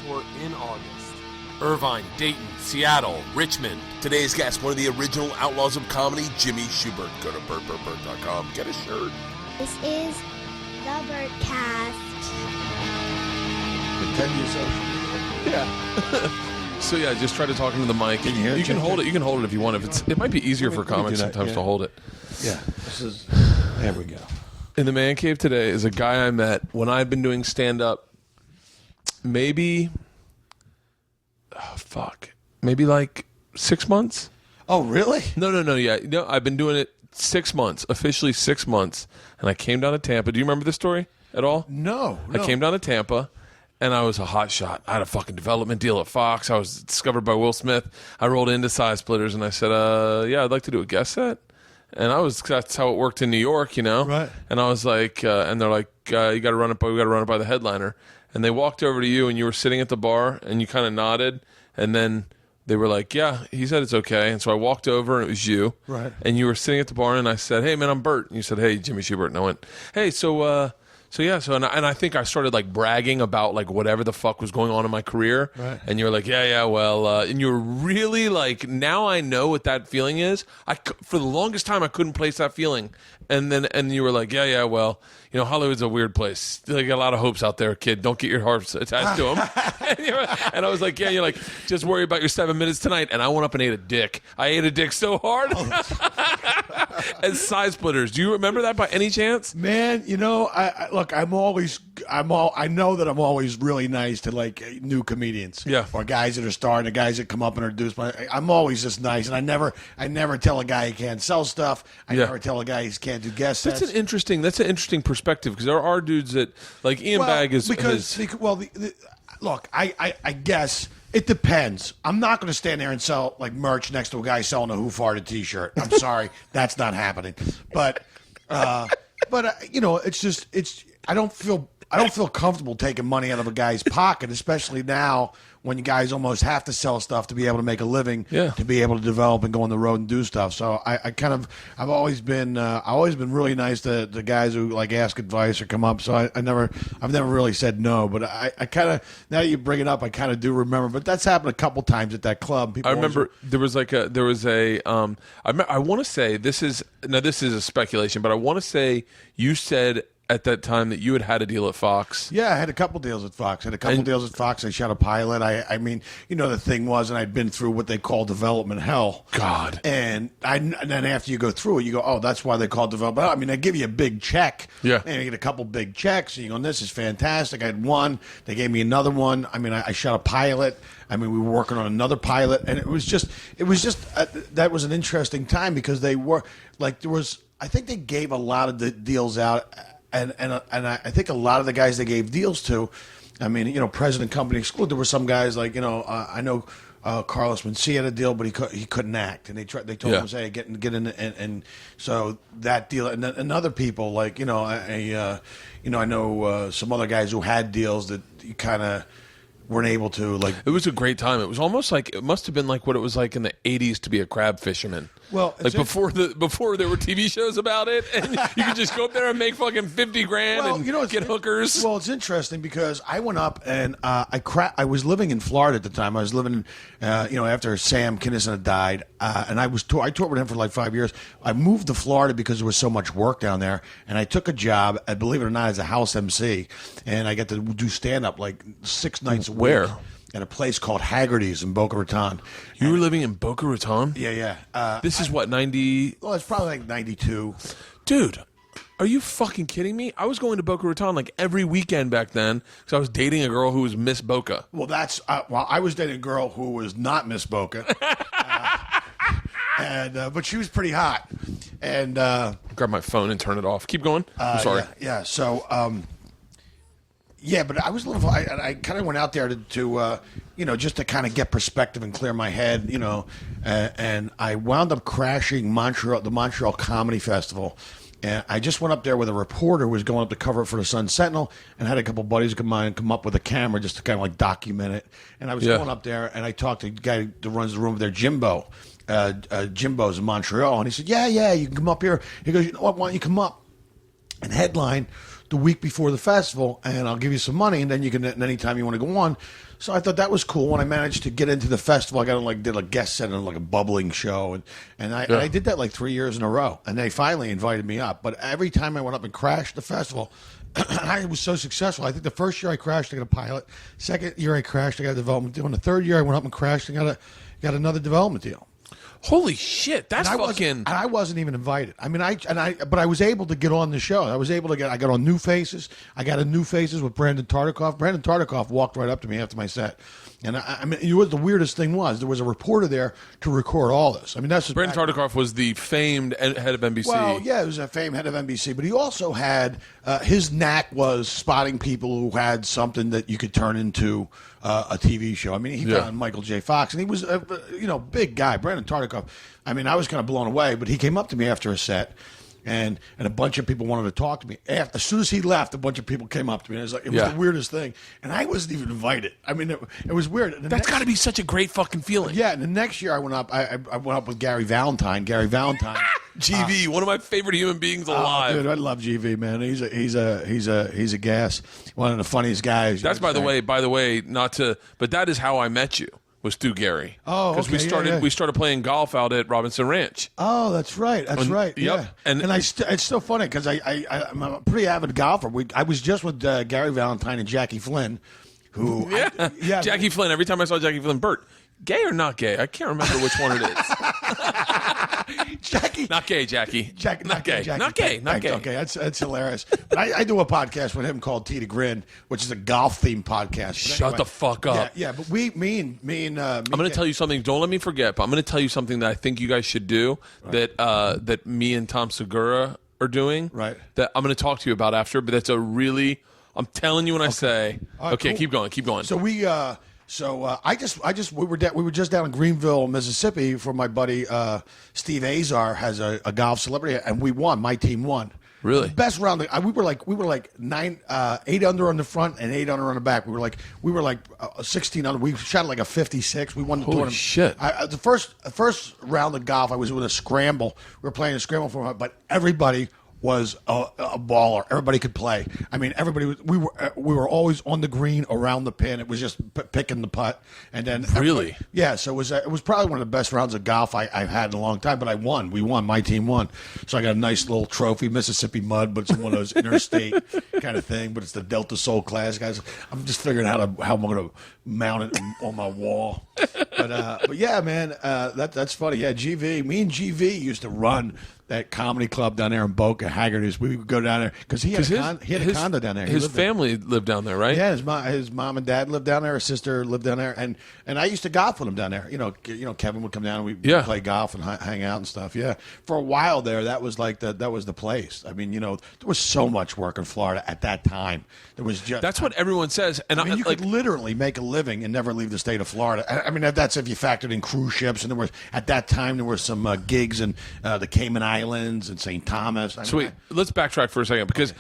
tour in August. Irvine, Dayton, Seattle, Richmond. Today's guest, one of the original outlaws of comedy, Jimmy Shubert. Go to BertCast.com, get a shirt. This is the Bertcast. Pretend yourself. Yeah. So yeah, just try to talk into the mic. Can you hear it? You can hold it. You can hold it if you want. It might be easier for comics sometimes to hold it. Yeah. There we go. In the man cave today is a guy I met when I'd been doing stand up. Maybe like 6 months. Oh, really? No. Yeah, I've been doing it 6 months, officially 6 months, and I came down to Tampa. Do you remember this story at all? No. I came down to Tampa, and I was a hot shot. I had a fucking development deal at Fox. I was discovered by Will Smith. I rolled into Side Splitters, and I said, yeah, I'd like to do a guest set. And that's how it worked in New York, Right. And I was like, and they're like, you got to run it by the headliner. And they walked over to you, and you were sitting at the bar, and you kind of nodded, and then they were like, yeah, he said it's okay. And so I walked over, and it was you. Right. And you were sitting at the bar, and I said, hey, man, I'm Bert. And you said, hey, Jimmy Shubert. And I went, hey, and I think I started like bragging about like whatever the fuck was going on in my career. Right. And you were like, well, and you were really like, now I know what that feeling is. For the longest time, I couldn't place that feeling. And you were like, well, Hollywood's a weird place. They got a lot of hopes out there, kid. Don't get your hearts attached to them. and I was like, yeah, you're like, just worry about your 7 minutes tonight. And I went up and ate a dick. I ate a dick so hard. As Side Splitters. Do you remember that by any chance? Man, I know that I'm always really nice to like new comedians. Yeah. Or guys that are starting, or guys that come up and introduce I'm always just nice, and I never tell a guy he can't sell stuff. I never tell a guy he can't do guest sets. That's an interesting perspective, because there are dudes that like Ian Bagg is look, I guess it depends. I'm not going to stand there and sell like merch next to a guy selling a Who Farted t-shirt. I'm sorry, that's not happening. But I don't feel comfortable taking money out of a guy's pocket, especially now when you guys almost have to sell stuff to be able to make a living, to be able to develop and go on the road and do stuff. So I've always been really nice to the guys who like ask advice or come up. So I've never really said no, but I kind of, now that you bring it up, I kind of do remember. But that's happened a couple times at that club. I remember I want to say this is a speculation, but I want to say you said at that time that you had a deal at Fox. Yeah, I had a couple deals at Fox. I shot a pilot. I mean, the thing was, and I'd been through what they call development hell. God. And then after you go through it, you go, oh, that's why they call it development hell. I mean, they give you a big check. Yeah. And you get a couple big checks, and you go, this is fantastic. I had one. They gave me another one. I mean, I shot a pilot. I mean, we were working on another pilot, and it was just that was an interesting time, because they were like, I think they gave a lot of the deals out. And I think a lot of the guys they gave deals to, I mean, President Company excluded. There were some guys like, I know Carlos Mencia had a deal, but he couldn't act, and they told him, say, get in, and so that deal, and other people like, I know some other guys who had deals that you kind of weren't able to, like. It was a great time. It was almost like, it must have been like what it was like in the 80s to be a crab fisherman. Well, like before there were TV shows about it, and you could just go up there and make fucking $50,000 and get hookers. Well, it's interesting because I went up and I was living in Florida at the time. I was living, after Sam Kinison had died, and I toured with him for like 5 years. I moved to Florida because there was so much work down there, and I took a job, believe it or not, as a house MC, and I got to do stand up like 6 nights a week. Where? At a place called Haggerty's in Boca Raton. You were living in Boca Raton? Yeah. This is what, 90? Well, it's probably like 92. Dude, are you fucking kidding me? I was going to Boca Raton like every weekend back then because I was dating a girl who was Miss Boca. Well, I was dating a girl who was not Miss Boca. But she was pretty hot. And grab my phone and turn it off. Keep going. I'm sorry. Yeah. So, yeah, but I was a little. I kind of went out there to just to kind of get perspective and clear my head, and I wound up crashing the Montreal Comedy Festival. And I just went up there with a reporter who was going up to cover it for the Sun Sentinel, and had a couple buddies of mine come up with a camera just to kind of like document it. And I was going up there, and I talked to the guy that runs the room over there, Jimbo. Jimbo's in Montreal, and he said, "Yeah, you can come up here." He goes, "You know what? Why don't you come up and headline the week before the festival, and I'll give you some money, and then you can anytime you want to go on. So I thought that was cool. When I managed to get into the festival, I got did a guest set on like a bubbling show, and I did that like 3 years in a row. And they finally invited me up. But every time I went up and crashed the festival, I was so successful. I think the first year I crashed, I got a pilot. Second year I crashed, I got a development deal. And the third year I went up and crashed and got another development deal. Holy shit, that's fucking. And I wasn't even invited. I mean, but I was able to get on the show. I was able to I got on New Faces. I got a New Faces with Brandon Tartikoff. Brandon Tartikoff walked right up to me after my set. And I mean, you know what the weirdest thing was? There was a reporter there to record all this. I mean, that's Brandon Tartikoff was the famed head of NBC. Well, yeah, he was a famed head of NBC, but he also had his knack was spotting people who had something that you could turn into a TV show. I mean, he found Michael J. Fox, and he was a big guy, Brandon Tartikoff. I mean, I was kind of blown away, but he came up to me after a set. And a bunch of people wanted to talk to me. As soon as he left, a bunch of people came up to me. And it was the weirdest thing. And I wasn't even invited. I mean, it was weird. That's got to be such a great fucking feeling. Yeah, and the next year I went up. I went up with Gary Valentine. GV, one of my favorite human beings alive. Dude, I love GV, man. He's a gas. One of the funniest guys. That's by the way, not to, but that is how I met you. Was through Gary. Oh, okay. Because we started playing golf out at Robinson Ranch. Oh, that's right. That's right. Yep. Yeah. And it's so funny because I'm a pretty avid golfer. I was just with Gary Valentine and Jackie Flynn, who Jackie Flynn. Every time I saw Jackie Flynn, Bert, gay or not gay? I can't remember which one it is. Jackie, not gay, Jackie. Not gay. Jackie. Not gay. Not gay. Okay, that's hilarious. But I do a podcast with him called Tea to Grin, which is a golf themed podcast. Shut the fuck up. Yeah. But me and I'm going to tell you something. Don't let me forget. But I'm going to tell you something that I think you guys should do. Right. That me and Tom Segura are doing. Right. That I'm going to talk to you about after. But that's a really. I'm telling you when I say. Okay, cool. keep going. So we. We were just down in Greenville, Mississippi, for my buddy Steve Azar has a golf celebrity, and we won. My team won. Really? Best round. We were like 8 under on the front and 8 under on the back. We were like 16 under. We shot like a 56. We won the tournament. Shit! The first round of golf, I was with a scramble. We were playing a scramble for, but everybody was a baller. Everybody could play. I mean, everybody was. We were always on the green around the pin. It was just picking the putt, and then really, yeah. So it was probably one of the best rounds of golf I've had in a long time. But I won. We won. My team won. So I got a nice little trophy, Mississippi Mud, but it's one of those interstate kind of thing. But it's the Delta Soul Classic, guys. I'm just figuring out how I'm going to mount it on my wall. But yeah, man, that's funny. Yeah, me and GV used to run that comedy club down there in Boca, Haggerty's. We would go down there because he had a condo down there. His family lived down there, right? Yeah, his mom and dad lived down there. His sister lived down there, and I used to golf with him down there. You know, Kevin would come down and we'd play golf and hang out and stuff. Yeah, for a while there, that was the place. I mean, there was so much work in Florida at that time. There was just that's what everyone says, and I mean, you could literally make a living and never leave the state of Florida. I mean, that's if you factored in cruise ships, and at that time there were some gigs in the Cayman Islands and St. Thomas. Sweet. Let's backtrack for a second because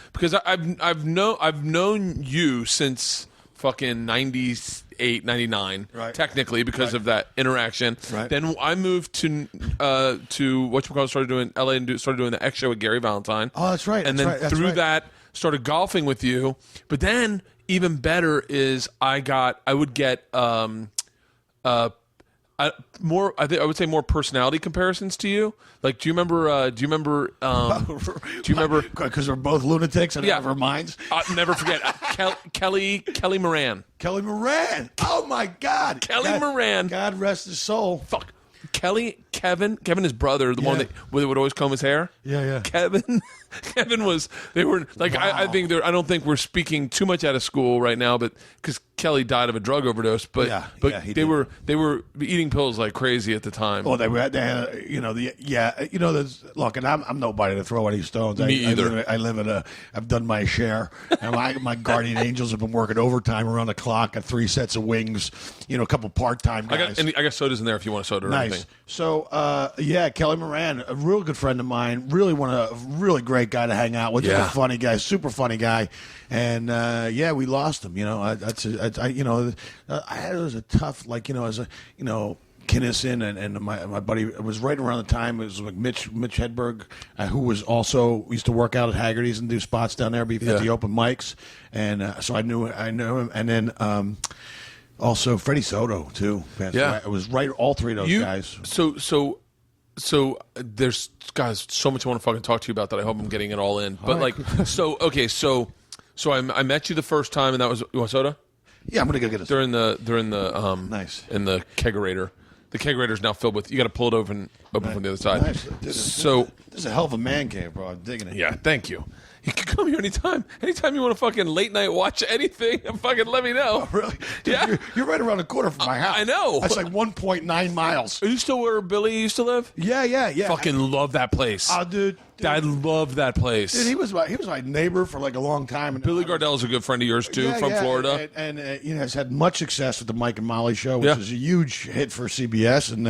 I've known you since fucking 98, 99, right. Technically because of that interaction. Right. Then I moved to whatchamacallit, started doing LA and started doing the X show with Gary Valentine. Oh, that's right. And then through that started golfing with you. But then even better is I would get I would say more personality comparisons to you. Like, do you remember? Because we're both lunatics and have our minds. Never forget Kelly Moran. Kelly Moran. Oh my God. Moran. God rest his soul. Fuck. Kevin, his brother, the one that would always comb his hair. Yeah. Kevin was. They were like. Wow. I think I don't think we're speaking too much out of school right now, but because Kelly died of a drug overdose, but they were eating pills like crazy at the time. Oh, they had, look, and I'm nobody to throw any stones. Me either. I've done my share, and my guardian angels have been working overtime around the clock. Got 3 sets of wings, a couple part-time guys. I got sodas in there if you want a soda or anything. So, Kelly Moran, a real good friend of mine, really really great guy to hang out with. Just a funny guy, super funny guy. And we lost him. It was a tough, Kinnison and my buddy. It was right around the time. It was like Mitch Hedberg, who was also used to work out at Haggerty's and do spots down there at the open mics, and so I knew him. And then also Freddie Soto too. Yeah, it was right. All three of those guys. So there's guys so much I want to fucking talk to you about that I hope I'm getting it all in. But so I met you the first time and that was you want soda? Yeah, I'm gonna go get it. They're in the nice in the kegerator. The kegerator's now filled with. You got to pull it open from the other side. Nice. This is a hell of a man cave, bro. I'm digging it. Yeah, thank you. You can come here anytime. Anytime you want to fucking late night watch anything, fucking let me know. Oh, really? Dude, yeah. You're right around the corner from my house. I know. That's like 1.9 miles. Are you still where Billy used to live? Yeah. Fucking love that place. Oh, dude. I love that place. Dude, he was my neighbor for like a long time. And Billy Gardell's a good friend of yours too, from Florida, and has had much success with the Mike and Molly show, which is a huge hit for CBS. And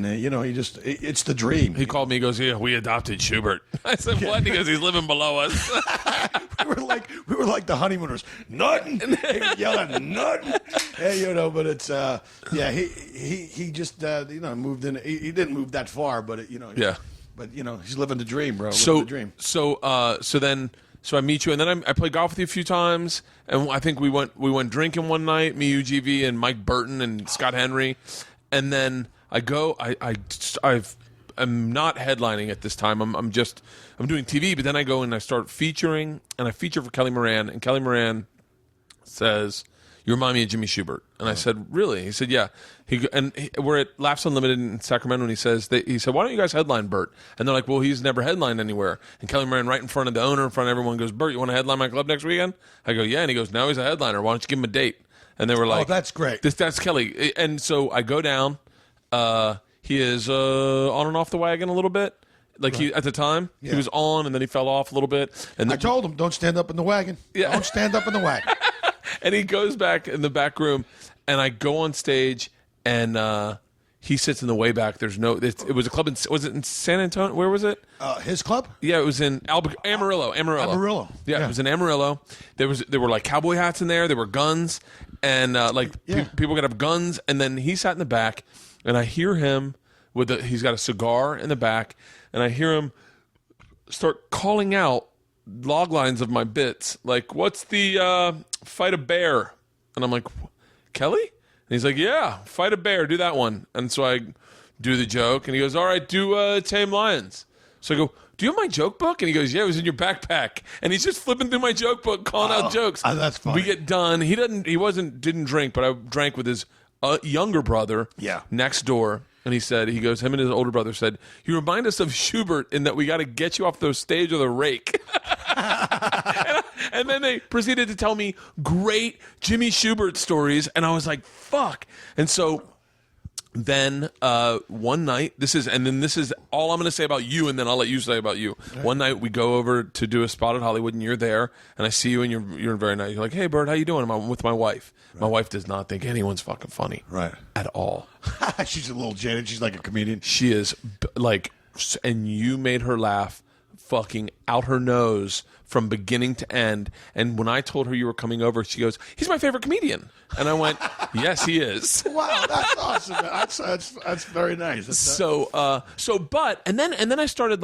it's the dream. He called me. He goes, "Yeah, we adopted Shubert." I said, "What?" He goes, "He's living below us." we were like the honeymooners. Nothing. He would yell at nothing. Hey, but it's he just moved in. He didn't move that far, but yeah. But he's living the dream, bro. So living the dream. So I meet you, and then I played golf with you a few times, and I think we went drinking one night, me, you, GV, and Mike Burton and Scott Henry, and then I go. I'm not headlining at this time. I'm doing TV, but then I go and I start featuring, and I feature for Kelly Moran, and Kelly Moran says, "You remind me of Jimmy Shubert." And I said, "Really?" He said, "Yeah." We're at Laughs Unlimited in Sacramento, and he said, "Why don't you guys headline Bert?" And they're like, "Well, he's never headlined anywhere." And Kelly Moran, right in front of the owner, in front of everyone, goes, "Bert, you want to headline my club next weekend?" I go, "Yeah." And he goes, "Now he's a headliner. Why don't you give him a date?" And they were like, "Oh, that's great." That's Kelly. And so I go down. He is on and off the wagon a little bit. Like he at the time, he was on, and then he fell off a little bit. And I told him, "Don't stand up in the wagon. Yeah. Don't stand up in the wagon." And he goes back in the back room, and I go on stage, and he sits in the way back. There's no. It was a club was it in San Antonio? Where was it? His club? Yeah, it was in Amarillo. Amarillo. Yeah, it was in Amarillo. There were like cowboy hats in there. There were guns, and people got up guns. And then he sat in the back, and I hear him he's got a cigar in the back, and I hear him start calling out log lines of my bits, like, "What's the fight a bear?" And I'm like, "Kelly?" And he's like, "Yeah, fight a bear, do that one." And so I do the joke, and he goes, "All right, do tame lions." So I go, "Do you have my joke book?" And he goes, "Yeah, it was in your backpack." And he's just flipping through my joke book, calling out jokes. That's funny. We get done. He didn't drink, but I drank with his younger brother next door. And him and his older brother said, "You remind us of Shubert in that we got to get you off the stage with a rake." And then they proceeded to tell me great Jimmy Shubert stories. And I was like, fuck. And so then one night, this is all I'm going to say about you, and then I'll let you say about you. Right. One night we go over to do a spot at Hollywood, and you're there, and I see you, and you're very nice. You're like, "Hey, Bert, how you doing?" I'm with my wife. Right. My wife does not think anyone's fucking funny. Right. At all. She's a little jaded. She's like a comedian. She is, and you made her laugh fucking out her nose from beginning to end. And when I told her you were coming over, she goes, "He's my favorite comedian." And I went, "Yes, he is." Wow, that's awesome. That's very nice. And then I started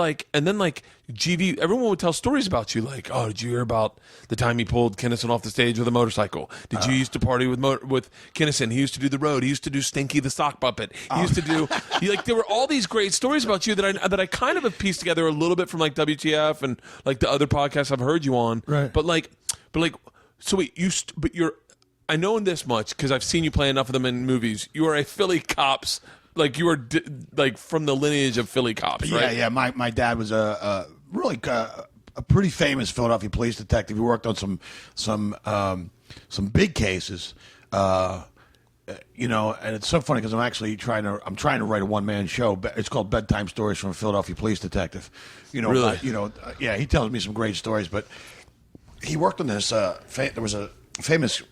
GV, everyone would tell stories about you, like, "Oh, did you hear about the time he pulled Kinnison off the stage with a motorcycle? Did you used to party with Kinnison? He used to do the road. He used to do Stinky the sock puppet. He used to do there were all these great stories about you that I kind of have pieced together a little bit from like WTF and like the other podcasts I've heard you on. Right. I know this much because I've seen you play enough of them in movies. You are a Philly Cops, like you are from the lineage of Philly Cops, right? Yeah. My dad was a pretty famous Philadelphia police detective. He worked on some big cases, and it's so funny because I'm actually trying to write a one-man show. It's called Bedtime Stories from a Philadelphia Police Detective. Really? He tells me some great stories, but he worked on this. There was a famous.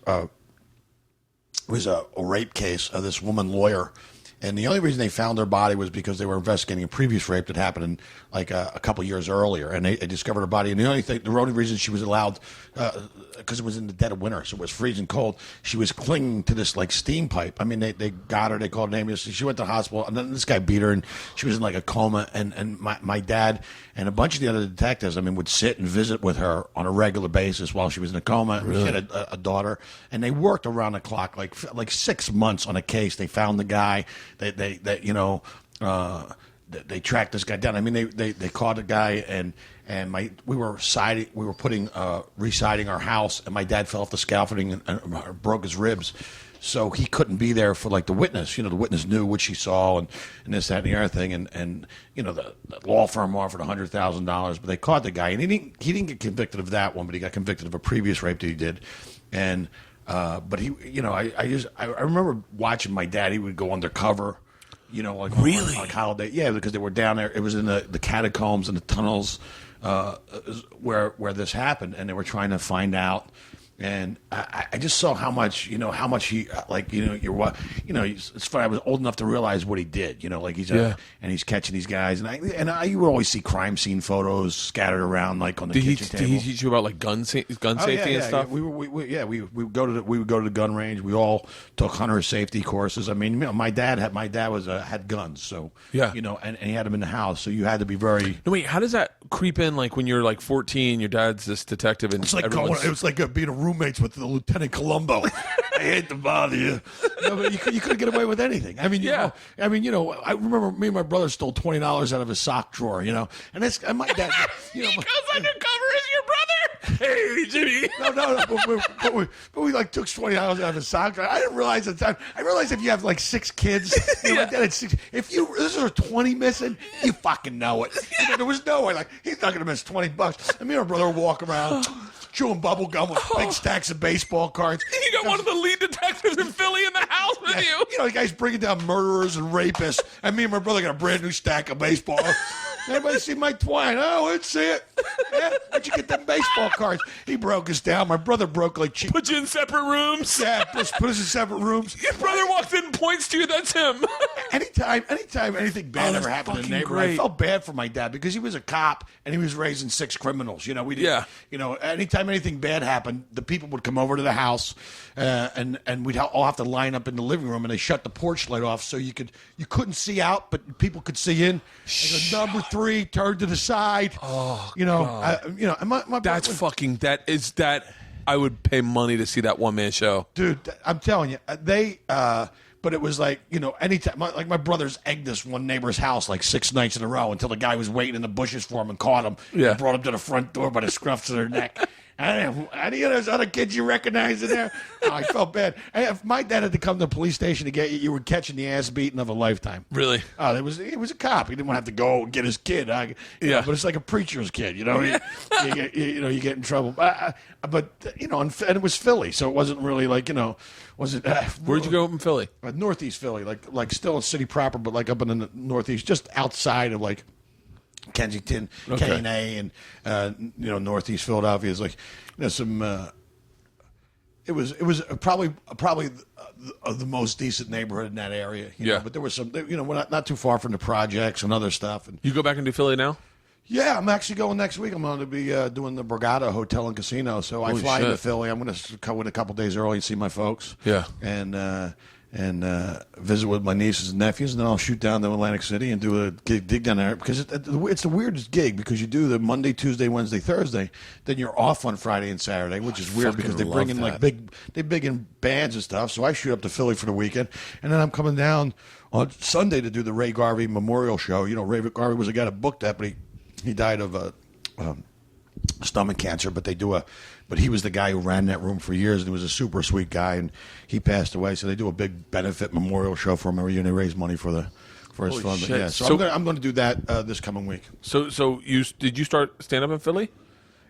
It was a rape case of this woman lawyer, And the only reason they found her body was because they were investigating a previous rape that happened in, like a couple years earlier, and they discovered her body. And the only reason she was allowed, because it was in the dead of winter, so it was freezing cold. She was clinging to this like steam pipe. I mean, they got her. They called an ambulance. She went to the hospital, and then this guy beat her, and she was in like a coma. And my dad and a bunch of the other detectives, I mean, would sit and visit with her on a regular basis while she was in a coma. Really? She had a daughter, and they worked around the clock, like 6 months on a case. They found the guy. They tracked this guy down. I mean, they caught a guy, and we were residing our house, and my dad fell off the scaffolding and broke his ribs. So he couldn't be there for like the witness. You know, the witness knew what she saw and this, that, and the other thing. And you know, the law firm offered $100,000, but they caught the guy, and he didn't get convicted of that one, but he got convicted of a previous rape that he did. And but he, you know, I remember watching my dad. He would go undercover. You know, like really, like holiday, yeah, because they were down there. It was in the catacombs and the tunnels where this happened, and they were trying to find out. And I just saw how much he like, you know, it's funny. I was old enough to realize what he did, you know, like and he's catching these guys, and you would always see crime scene photos scattered around like on the kitchen table. Did he teach you about like gun safety and stuff? We would go to the gun range. We all took hunter safety courses. I mean, you know, my dad had guns, so you know, and he had them in the house, so you had to be very. No, wait, how does that creep in? Like when you're like 14, your dad's this detective, and it's like being a roommates with the Lieutenant Columbo. I hate to bother you. No, but you couldn't get away with anything. I mean, you know, I remember me and my brother stole $20 out of his sock drawer, you know, and my dad, you know, he goes undercover as your brother. Hey, Jimmy. No, but we like took $20 out of his sock drawer. I didn't realize at the time. I realized if you have like 6 kids, you know, my dad had 6. If this is 20 missing, you fucking know it. You know, there was no way. Like, he's not going to miss $20. And me and my brother would walk around chewing bubble gum with big stacks of baseball cards. You got one of the lead detectives in Philly in the house with you. You know, the guy's bringing down murderers and rapists, and me and my brother got a brand new stack of baseball. Everybody see Mike Twine? Oh, let's see it. Yeah, where'd you get them baseball cards? He broke us down. My brother broke like cheap. Put you in separate rooms? Yeah, put us in separate rooms. Your brother walks in and points to you. That's him. Anytime anything bad ever happened in the neighborhood, I felt bad for my dad because he was a cop and he was raising 6 criminals. You know, we didn't. Yeah. You know, anytime anything bad happened, the people would come over to the house, and we'd all have to line up in the living room, and they shut the porch light off so you couldn't see out, but people could see in. And number 3 turned to the side. Oh, you know, God. And my that's fucking. I would pay money to see that one man show, dude. I'm telling you, but it was like, you know, anytime, like my brother's egged this one neighbor's house like 6 nights in a row until the guy was waiting in the bushes for him and caught him. Yeah. And brought him to the front door by the scruffs of their neck. Any of those other kids you recognize in there? Oh, I felt bad. If my dad had to come to the police station to get you, you were catching the ass beating of a lifetime. Really? Oh, he was a cop. He didn't want to have to go and get his kid. You know, but it's like a preacher's kid. You know, you get in trouble. But you know, and it was Philly, so it wasn't really like, you know, was it? Where'd you go up in Philly? Northeast Philly, like still in city proper, but like up in the Northeast, just outside of like Kensington, K&A, and you know, Northeast Philadelphia is like, you know, some. It was probably the most decent neighborhood in that area. You know? But there was some, you know, we're not too far from the projects and other stuff. And you go back into Philly now? Yeah, I'm actually going next week. I'm going to be doing the Borgata Hotel and Casino. So I fly into Philly. I'm going to come in a couple days early and see my folks. Yeah, and visit with my nieces and nephews, and then I'll shoot down to Atlantic City and do a gig down there, because it's the weirdest gig, because you do the Monday, Tuesday, Wednesday, Thursday, then you're off on Friday and Saturday, which is weird because they bring in like big in bands and stuff. So I shoot up to Philly for the weekend, and then I'm coming down on Sunday to do the Ray Garvey Memorial Show. You know, Ray Garvey was a guy that booked that, but he died of stomach cancer, but he was the guy who ran that room for years, and he was a super sweet guy, and he passed away. So they do a big benefit memorial show for him every year, and they raise money for his fund. But yeah, so I'm going to do that this coming week. So did you start stand up in Philly?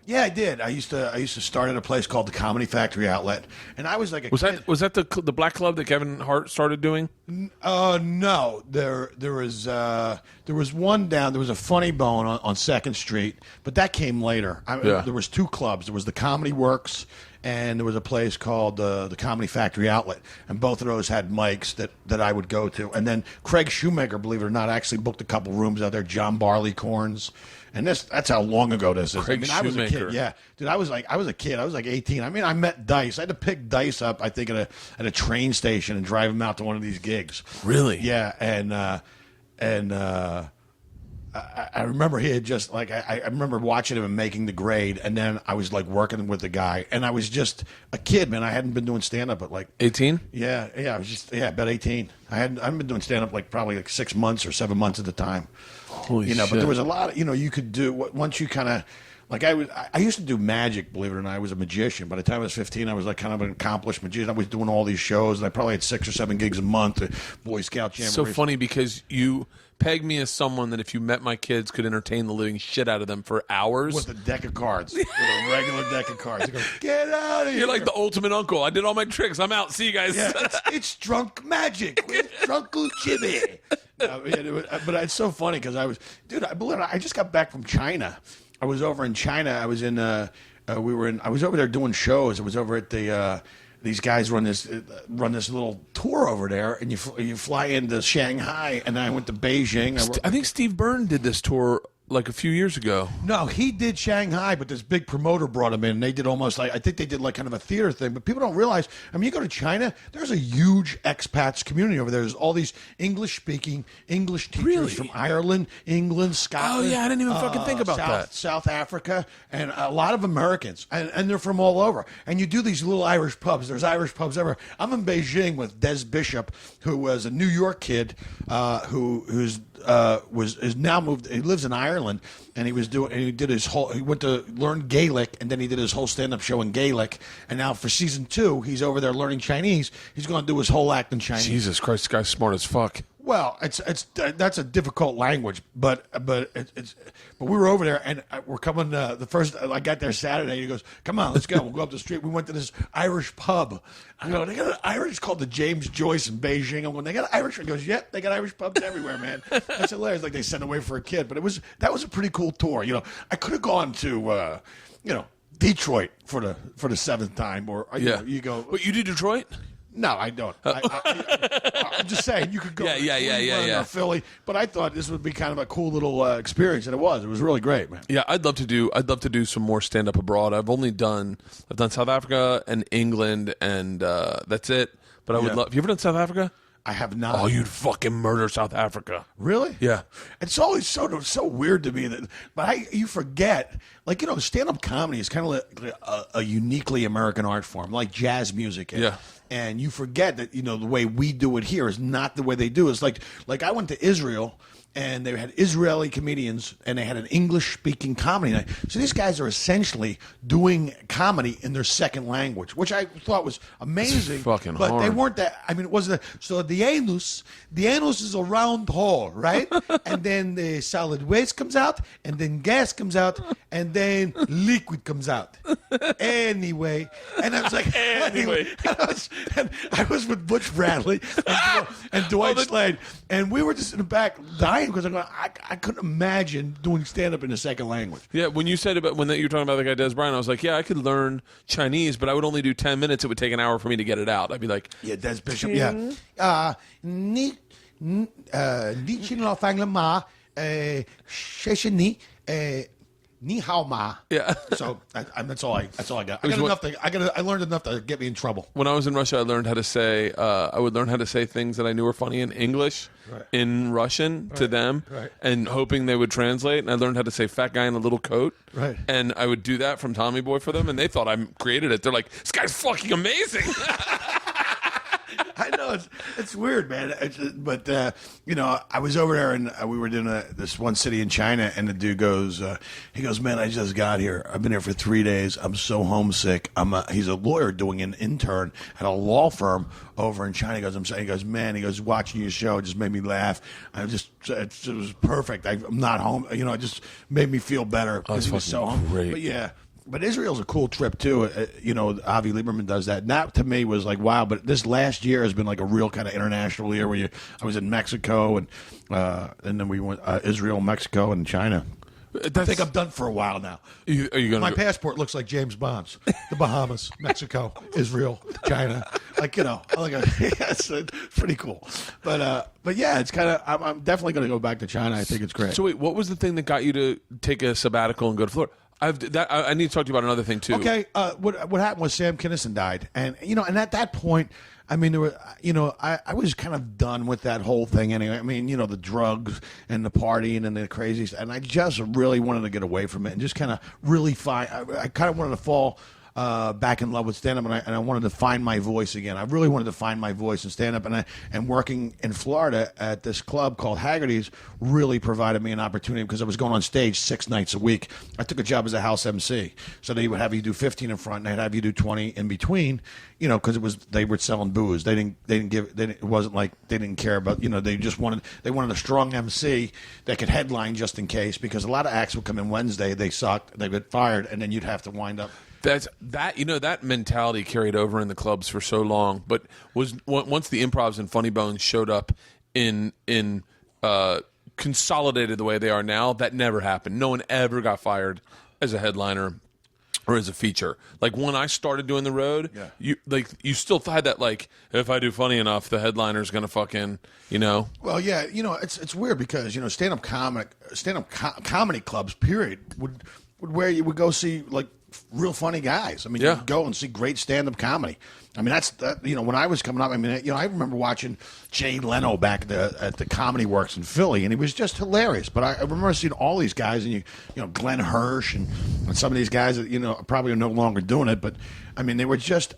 Yeah, I did. I used to start at a place called the Comedy Factory Outlet, and I was like a kid. Was that the black club that Kevin Hart started doing? No, there was one down. There was a Funny Bone on 2nd Street, but that came later. There was 2 clubs. There was the Comedy Works, and there was a place called the Comedy Factory Outlet, and both of those had mics that I would go to. And then Craig Shoemaker, believe it or not, actually booked a couple rooms out there. John Barleycorns. And that's how long ago this is. Craig I was a Shoemaker. kid. Yeah, dude, I was a kid. I was like 18. I mean, I met Dice. I had to pick Dice up, I think, at a train station and drive him out to one of these gigs. Really? Yeah, and I remember he had just like I remember watching him and making the grade, and then I was like working with the guy, and I was just a kid, man. I hadn't been doing stand up at like 18. Yeah, I was just about 18. I hadn't been doing stand up like probably like 6 months or 7 months at the time. Holy shit. But there was a lot of, you could do once you kind of like I used to do magic, believe it or not. I was a magician. By the time I was 15, I was like kind of an accomplished magician. I was doing all these shows, and I probably had 6 or 7 gigs a month at Boy Scout Jamboree. So funny because you peg me as someone that if you met my kids could entertain the living shit out of them for hours. With a deck of cards. With a regular deck of cards. You go, get out of here. You're like the ultimate uncle. I did all my tricks. I'm out. See you guys. Yeah, it's drunk magic with Drunkle Jimmy. But it's so funny because I just got back from China. I was over in China. I was in. I was over there doing shows. I was over at the. These guys run this little tour over there, and you fly into Shanghai, and then I went to Beijing. I think Steve Byrne did this tour like a few years ago. No, he did Shanghai, but this big promoter brought him in. And they did almost like, I think they did like kind of a theater thing. But people don't realize, I mean, you go to China, there's a huge expats community over there. There's all these English-speaking English teachers from Ireland, England, Scotland. Oh, yeah, I didn't even fucking think about that. South Africa, and a lot of Americans. And they're from all over. And you do these little Irish pubs. There's Irish pubs everywhere. I'm in Beijing with Des Bishop, who was a New York kid who's now moved. He lives in Ireland, and he went to learn Gaelic, and then he did his whole stand-up show in Gaelic, and now for season 2 he's over there learning Chinese. He's going to do his whole act in Chinese. Jesus Christ, this guy's smart as fuck. Well, that's a difficult language, but we were over there, and we're coming. The first I got there Saturday, he goes, "Come on, let's go. We'll go up the street." We went to this Irish pub. I go, "They got an Irish it's called the James Joyce in Beijing." I'm going, "They got an Irish." He goes, "Yep, they got Irish pubs everywhere, man." That's hilarious. Like they sent away for a kid, but that was a pretty cool tour. I could have gone to Detroit for the 7th time, or you go. But you did Detroit? No, I don't. I'm just saying you could go to Cleveland or Philly, but I thought this would be kind of a cool little experience, and it was. It was really great, man. Yeah, I'd love to do some more stand up abroad. I've done South Africa and England, and that's it. But I would love. Have you ever done South Africa? I have not. Oh, you'd fucking murder South Africa. Really? Yeah. It's always so weird to me but you forget, like, stand-up comedy is kind of like a uniquely American art form, like jazz music. And you forget that, the way we do it here is not the way they do it. It's like I went to Israel, and they had Israeli comedians, and they had an English-speaking comedy night. So these guys are essentially doing comedy in their second language, which I thought was amazing. It's fucking but hard. they weren't that. I mean, it wasn't. So the anus is a round hole, right? And then the solid waste comes out, and then gas comes out, and then liquid comes out. Anyway, and I was like, anyway, and I was with Butch Bradley and Dwight Slade, and we were just in the back dying because I couldn't imagine doing stand up in a second language. Yeah, when you said about you were talking about the guy Des Bryant, I was like, yeah, I could learn Chinese, but I would only do 10 minutes. It would take an hour for me to get it out. I'd be like, yeah, Des Bishop, ni chin lo fang ma, ni hao ma. Yeah. So that's all I got. I learned enough to get me in trouble. When I was in Russia, I learned how to say. I would learn how to say things that I knew were funny in English, in Russian to them, and hoping they would translate. And I learned how to say "fat guy in a little coat," and I would do that from Tommy Boy for them, and they thought I created it. They're like, "This guy's fucking amazing." I know it's weird, man. But I was over there, and we were doing this one city in China, and the dude goes, man, I just got here. I've been here for 3 days. I'm so homesick. He's a lawyer doing an intern at a law firm over in China. He goes, watching your show just made me laugh. It was perfect. I'm not home. It just made me feel better because he was so home. Great. But yeah. But Israel's a cool trip too. Avi Lieberman does that. And that to me was like, wow. But this last year has been like a real kind of international year I was in Mexico, and then we went Israel, Mexico, and China. I think I'm done for a while now. Are you going My to passport looks like James Bond's. The Bahamas, Mexico, Israel, China. It's pretty cool. But yeah, it's kind of. I'm definitely going to go back to China. I think it's great. So wait, what was the thing that got you to take a sabbatical and go to Florida? I need to talk to you about another thing too. Okay, what happened was Sam Kinison died, and and at that point, I mean, there were, I was kind of done with that whole thing anyway. I mean, the drugs and the partying and the crazies, and I just really wanted to get away from it and just kind of really find. I kind of wanted to fall back in love with stand-up, and I wanted to find my voice again. I really wanted to find my voice in stand-up, and working in Florida at this club called Haggerty's really provided me an opportunity because I was going on stage 6 nights a week. I took a job as a house MC, so they would have you do 15 in front, and they'd have you do 20 in between, because they were selling booze. It wasn't like they didn't care about, they wanted a strong MC that could headline just in case, because a lot of acts would come in Wednesday, they sucked, they get fired, and then you'd have to wind up. That mentality carried over in the clubs for so long, but was once the Improvs and Funny Bones showed up in consolidated the way they are now, that never happened. No one ever got fired as a headliner or as a feature. Like when I started doing the road, you still had that, like, if I do funny enough, the headliner's gonna fucking, Well, yeah, it's weird because stand-up comedy clubs, period, would where you would go see like real funny guys. I mean, you go and see great stand-up comedy. I mean, when I was coming up, I mean, I remember watching Jay Leno back at the Comedy Works in Philly, and he was just hilarious. But I remember seeing all these guys, and Glenn Hirsch and some of these guys that probably are no longer doing it, but I mean, they were just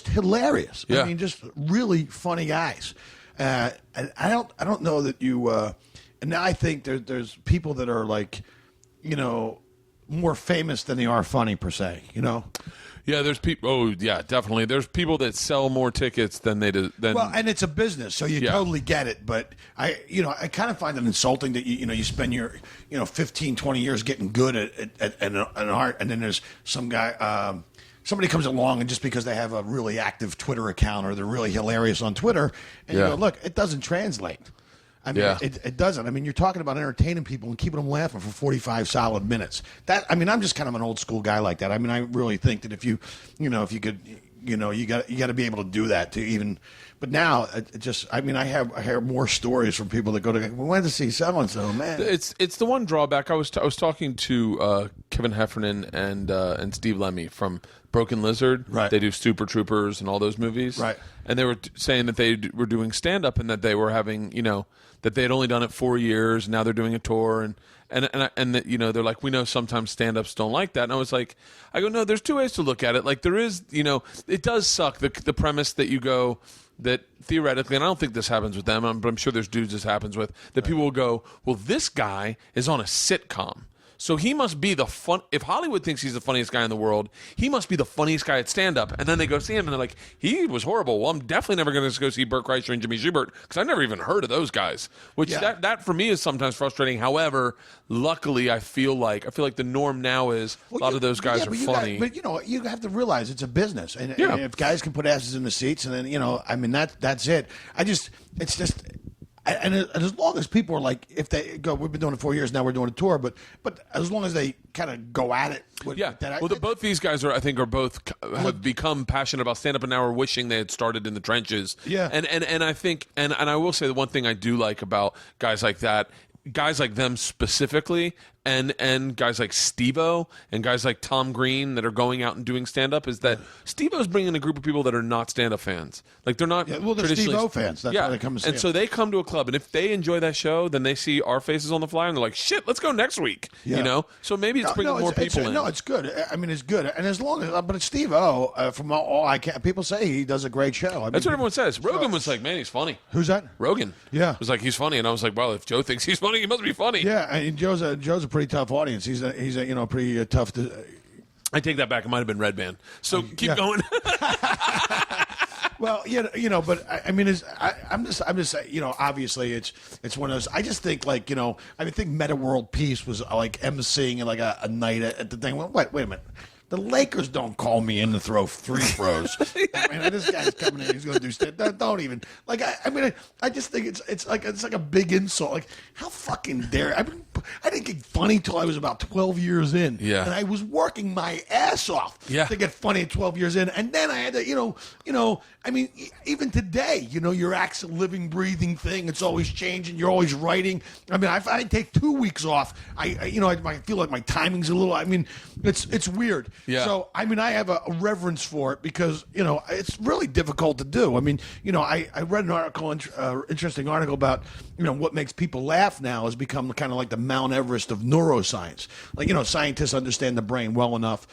hilarious. Yeah. I mean, just really funny guys. And I don't know that you. And now I think there's people that are like, more famous than they are funny per se, Yeah, there's people. Oh, yeah, definitely. There's people that sell more tickets than they do. Well, and it's a business, so you totally get it. But I kind of find it insulting that you spend your 15, 20 years getting good at an art, and then there's some guy. Somebody comes along, and just because they have a really active Twitter account or they're really hilarious on Twitter, and you go, look, it doesn't translate. I mean, it doesn't. I mean, you're talking about entertaining people and keeping them laughing for 45 solid minutes. I'm just kind of an old school guy like that. I mean, I really think that if you could, you got to be able to do that to even. But now, I hear more stories from people that go to. We went to see so and so, man. It's the one drawback. I was talking to Kevin Heffernan and Steve Lemmy from Broken Lizard. Right. They do Super Troopers and all those movies. Right. And they were saying that they were doing stand up and that they were having that they had only done it 4 years, and now they're doing a tour, and that they're like, we know sometimes stand-ups don't like that, and I go, no, there's two ways to look at it. Like there is, it does suck the premise that you go that theoretically, and I don't think this happens with them, but I'm sure there's dudes this happens with, that people will go, well, this guy is on a sitcom. So he must be if Hollywood thinks he's the funniest guy in the world, he must be the funniest guy at stand-up. And then they go see him, and they're like, he was horrible. Well, I'm definitely never going to go see Bert Kreischer and Jimmy Shubert, because I've never even heard of those guys. Which that for me is sometimes frustrating. However, luckily, I feel like the norm now is a lot of those guys are funny. But you have to realize it's a business. And if guys can put asses in the seats, and then, that's it. It's just... And as long as people are like, if they go, we've been doing it 4 years now, we're doing a tour, but as long as they kind of go at it. Both these guys have become passionate about stand up, and now are wishing they had started in the trenches. Yeah. And I think, and I will say the one thing I do like about guys like that, guys like them specifically, and guys like Steve-O and guys like Tom Green that are going out and doing stand-up, is that Steve-O's bringing a group of people that are not stand-up fans. Like they're not they're traditionally Steve-O fans. That's why they come and see and so they come to a club, and if they enjoy that show, then they see our faces on the flyer, and they're like, shit, let's go next week. Yeah. So maybe it's bringing more people in. No, it's good. I mean, it's good. And as long as, but it's Steve-O, from all I can, people say he does a great show. That's what everyone says. Rogan was like, man, he's funny. Who's that? Rogan. Yeah. Was like, he's funny. And I was like, well, if Joe thinks he's funny, he must be funny. Yeah, and Joe's a pretty tough audience. He's a pretty tough. I take that back. It might have been Red Band. So keep going. Well, but I mean, I'm just saying, obviously it's one of those. I just think I think Meta World Peace was like emceeing like a night at the thing. Well, wait a minute. The Lakers don't call me in to throw free throws. I mean, this guy's coming in. He's going to do stuff. Don't even I just think it's like a big insult. Like, how fucking dare? I mean, get funny till I was about 12 years in. Yeah. And I was working my ass off Yeah. to get funny at 12 years in. And then I had to, I mean, even today, your act's a living, breathing thing. It's always changing. You're always writing. I mean, if I take 2 weeks off, I feel like my timing's a little, I mean, it's weird. Yeah. So, I mean, I have a reverence for it because, it's really difficult to do. I mean, I read an article, interesting article about, what makes people laugh now has become kind of like the Mount Everest of neuroscience. Like, scientists understand the brain well enough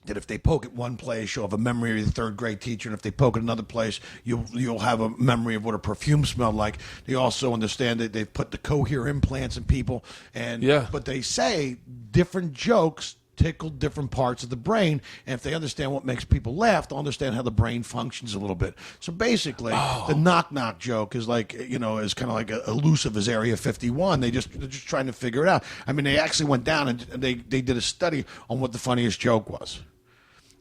that if they poke at one place, you'll have a memory of your third grade teacher, and if they poke at another place, you'll have a memory of what a perfume smelled like. They also understand that they've put the cochlear implants in people, but they say different jokes tickle different parts of the brain, and if they understand what makes people laugh, they'll understand how the brain functions a little bit. So basically, the knock-knock joke is like, is kind of like elusive as Area 51. They're just trying to figure it out. I mean, they actually went down and they did a study on what the funniest joke was.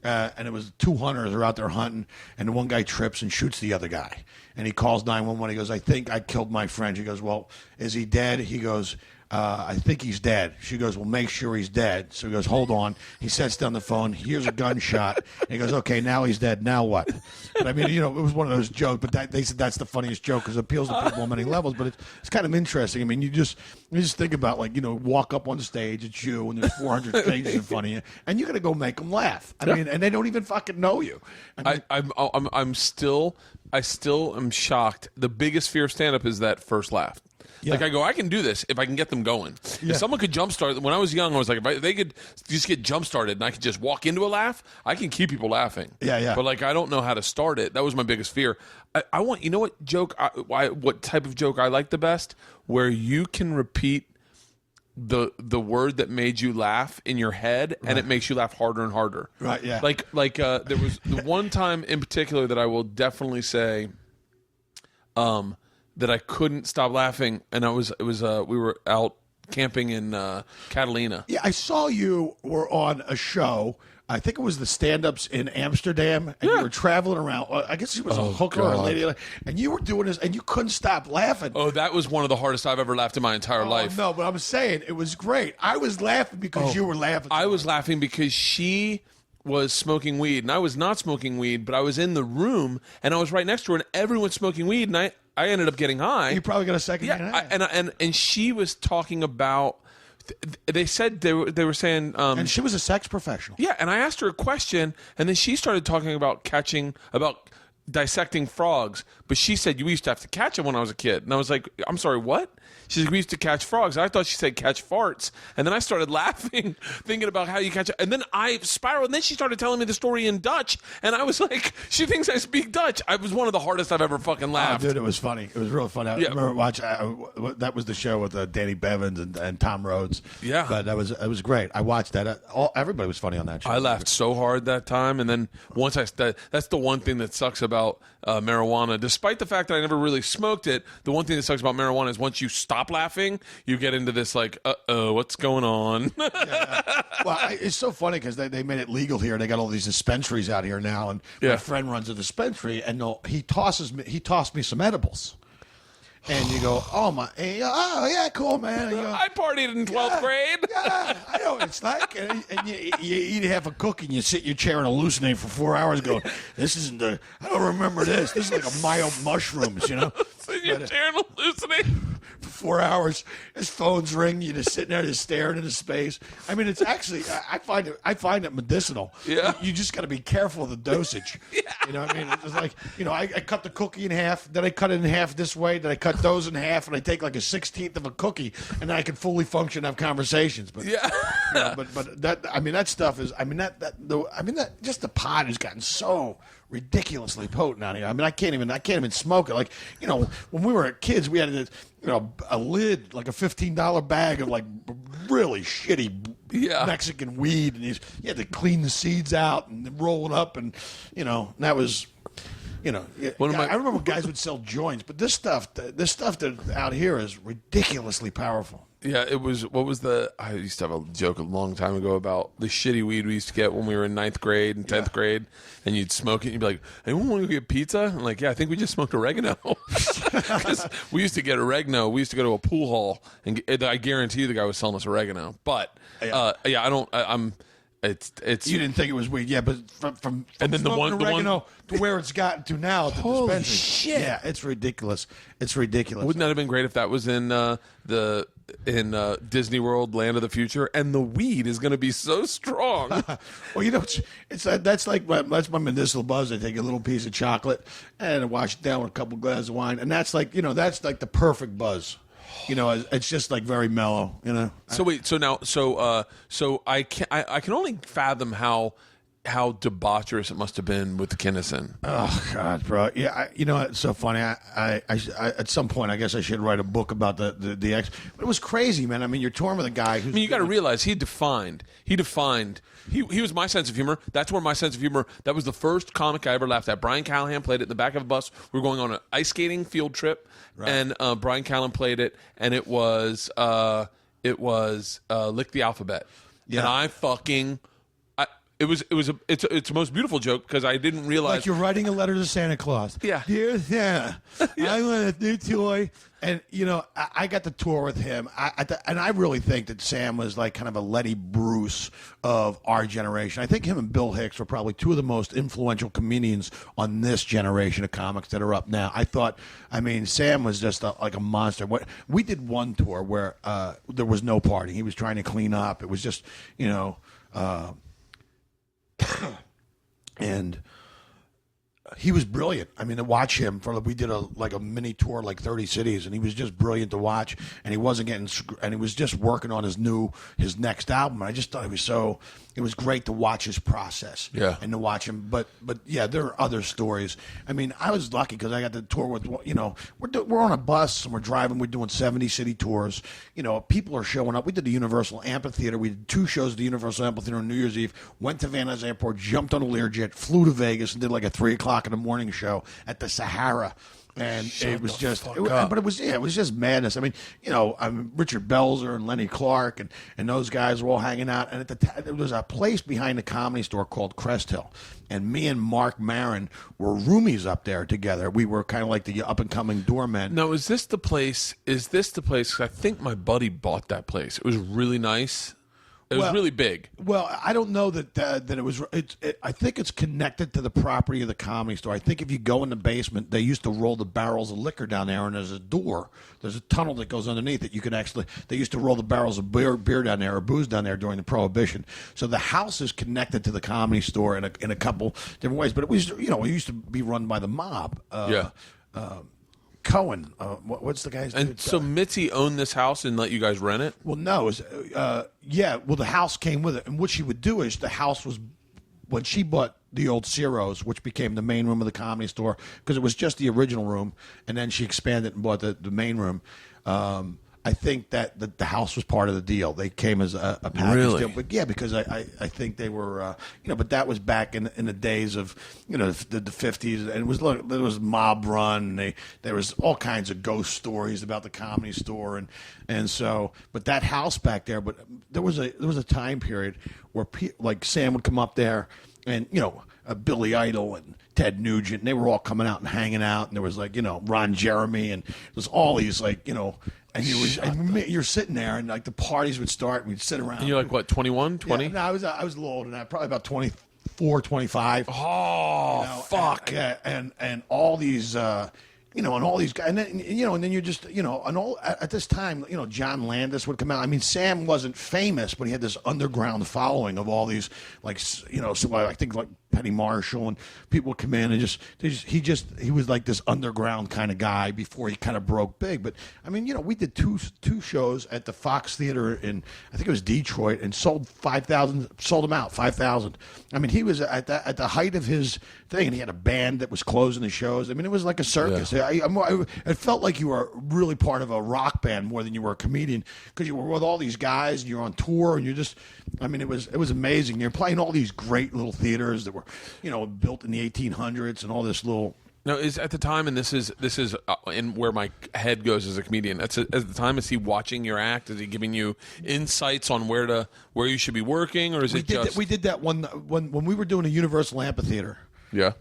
And it was 2 hunters are out there hunting, and the one guy trips and shoots the other guy. And he calls 911. He goes, I think I killed my friend. She goes, well, is he dead? He goes, I think he's dead. She goes, well, make sure he's dead. So he goes, hold on. He sets down the phone. Here's a gunshot. And he goes, okay, now he's dead. Now what? But I mean, it was one of those jokes, but they said that's the funniest joke because it appeals to people on many levels. But it's kind of interesting. I mean, you just think about, like, walk up on stage, it's you, and there's 400 faces in front of you, and you're going to go make them laugh. I mean, and they don't even fucking know you. I mean, I still am shocked. The biggest fear of stand-up is that first laugh. Yeah. Like, I go, I can do this if I can get them going. Yeah. If someone could jumpstart, when I was young, I was like, if they could just get jump-started and I could just walk into a laugh, I can keep people laughing. Yeah. But, like, I don't know how to start it. That was my biggest fear. I want, what joke, what type of joke I like the best? Where you can repeat the word that made you laugh in your head, and it makes you laugh harder and harder. Right, yeah. Like there was the one time in particular that I will definitely say, that I couldn't stop laughing, and we were out camping in Catalina. Yeah, I saw you were on a show. I think it was the stand-ups in Amsterdam, and you were traveling around. I guess it was a hooker or a lady, and you were doing this, and you couldn't stop laughing. Oh, that was one of the hardest I've ever laughed in my entire life. No, but I'm saying it was great. I was laughing because you were laughing. I was laughing because she was smoking weed, and I was not smoking weed, but I was in the room, and I was right next to her, and everyone's smoking weed, and I ended up getting high. You probably got a second. Yeah, and she was talking about. They said they were saying, and she was a sex professional. Yeah, and I asked her a question, and then she started talking about dissecting frogs. But she said, we used to have to catch them when I was a kid. And I was like, I'm sorry, what? She said, we used to catch frogs. I thought she said catch farts. And then I started laughing, thinking about how you catch it. And then I spiraled, and then she started telling me the story in Dutch. And I was like, she thinks I speak Dutch. It was one of the hardest I've ever fucking laughed. Oh, dude, it was funny. It was real funny. I remember watching, that was the show with Danny Bevins and Tom Rhodes. Yeah. But it was great. I watched that. Everybody was funny on that show. I laughed so hard that time. And then once that's the one thing that sucks about marijuana. Despite the fact that I never really smoked it, the one thing that sucks about marijuana is once you stop laughing, you get into this like, what's going on? Well, it's so funny because they made it legal here. They got all these dispensaries out here now, and my friend runs a dispensary, and he tossed me some edibles. And you go, oh yeah, cool, man. And you go, I partied in 12th grade. Yeah, I know what it's like. And you eat half a cookie and you sit in your chair and hallucinate for 4 hours going, I don't remember this. This is like a mild mushrooms, Sit in your chair and hallucinate. For 4 hours, his phone's ringing, you're just sitting there just staring into space. I mean, it's actually, I find it medicinal. Yeah. You just got to be careful of the dosage. Yeah. You know what I mean? It's like, I cut the cookie in half, then I cut it in half this way, then I cut those in half, and I take like a 16th of a cookie, and then I can fully function and have conversations. But but that stuff is, just the pot has gotten so ridiculously potent out here. I mean, I can't even smoke it. Like, when we were kids, we had a lid, like a $15 bag of like really shitty Mexican weed, and you had to clean the seeds out and roll it up, and that was. I remember guys would sell joints, but this stuff that out here is ridiculously powerful. Yeah, it was. What was I used to have a joke a long time ago about the shitty weed we used to get when we were in 9th grade and 10th grade, and you'd smoke it. And you'd be like, "Anyone want to get pizza?" And like, yeah, I think we just smoked oregano. Because we used to get oregano. We used to go to a pool hall, and I guarantee you the guy was selling us oregano. But I don't. I'm. It's. You didn't think it was weed, yeah, but from and then the oregano to where it's gotten to now at the Holy dispensary. shit. Yeah, it's ridiculous. It's ridiculous. Wouldn't that have been great if that was in Disney World, Land of the Future, and the weed is going to be so strong. Well, you know, that's my medicinal buzz. I take a little piece of chocolate and I wash it down with a couple glasses of wine, and that's like the perfect buzz. You know, it's just like very mellow. You know. So wait, so I can only fathom how debaucherous it must have been with Kinnison. Oh God, bro! Yeah, you know it's so funny. I at some point I guess I should write a book about the ex. But it was crazy, man. I mean, you're touring with a guy who's. I mean, you got to realize he defined. He was my sense of humor. That's where my sense of humor. That was the first comic I ever laughed at. Brian Callahan played it in the back of a bus. We were going on an ice skating field trip, right. And Brian Callahan played it, and it was Lick the Alphabet. Yeah. And I fucking. It's the most beautiful joke because I didn't realize. Like you're writing a letter to Santa Claus. Yeah. Dear Santa, I want a new toy. And, you know, I got to tour with him. And I really think that Sam was like kind of a Letty Bruce of our generation. I think him and Bill Hicks were probably two of the most influential comedians on this generation of comics that are up now. Sam was just like a monster. We did one tour where there was no party. He was trying to clean up. It was just, you know... and he was brilliant. I mean, to watch him we did a mini tour, like 30 cities, and he was just brilliant to watch. And he wasn't and he was just working on his next album. And I just thought it was great to watch his process, yeah, and to watch him. But yeah, there are other stories. I mean, I was lucky because I got to tour with, you know, we're on a bus and we're driving. We're doing 70 city tours. You know, people are showing up. We did the Universal Amphitheater. We did 2 shows at the Universal Amphitheater on New Year's Eve. Went to Van Nuys Airport, jumped on a Learjet, flew to Vegas, and did like a 3:00 in the morning show at the Sahara. And it was just, it was just madness. I mean, you know, Richard Belzer and Lenny Clark and those guys were all hanging out. And there was a place behind the Comedy Store called Crest Hill. And me and Mark Maron were roomies up there together. We were kind of like the up and coming doormen. Now, is this the place? Because I think my buddy bought that place. It was really nice. It was really big. Well, I don't know that it was. I think it's connected to the property of the Comedy Store. I think if you go in the basement, they used to roll the barrels of liquor down there, and there's a door. There's a tunnel that goes underneath it. You can actually. They used to roll the barrels of beer down there or booze down there during the Prohibition. So the house is connected to the Comedy Store in a couple different ways. But it was, you know, it used to be run by the mob. Cohen, what's the guy's name? And so Mitzi owned this house and let you guys rent it? Well, no. Well, the house came with it. And what she would do is the house was, when she bought the old Ciro's, which became the main room of the Comedy Store, because it was just the original room, and then she expanded and bought the main room. I think that the house was part of the deal. They came as a package really? deal. But yeah, because I think they were, you know, but that was back in the days of, you know, the 50s. And it was mob run. And there was all kinds of ghost stories about the Comedy Store. And so, but that house back there, but there was a time period where like Sam would come up there and, you know, Billy Idol and Ted Nugent, and they were all coming out and hanging out. And there was like, you know, Ron Jeremy, and there was all these like, you know, and you're sitting there, and like the parties would start, and we'd sit around. And you're like, what, 21, 20? Yeah, no, I was a little older than that, probably about 24, 25. Oh, you know, fuck. And all these, you know, and all these guys, and then you're just, you know, and all at this time, you know, John Landis would come out. I mean, Sam wasn't famous, but he had this underground following of all these, like, you know, so I think like Penny Marshall and people would come in and he was like this underground kind of guy before he kind of broke big. But I mean, you know, we did two shows at the Fox Theater in, I think it was Detroit, and sold them out 5,000. I mean, he was at the height of his thing, and he had a band that was closing the shows. I mean, it was like a circus. Yeah. It felt like you were really part of a rock band more than you were a comedian, because you were with all these guys and you're on tour, and you're just, I mean, it was amazing. You're playing all these great little theaters that were, you know, built in the 1800s, and all this little, No, is at the time, and this is in where my head goes as a comedian. At the time, is he watching your act? Is he giving you insights on where you should be working, or is it just we did that one when we were doing a Universal Amphitheater. Yeah.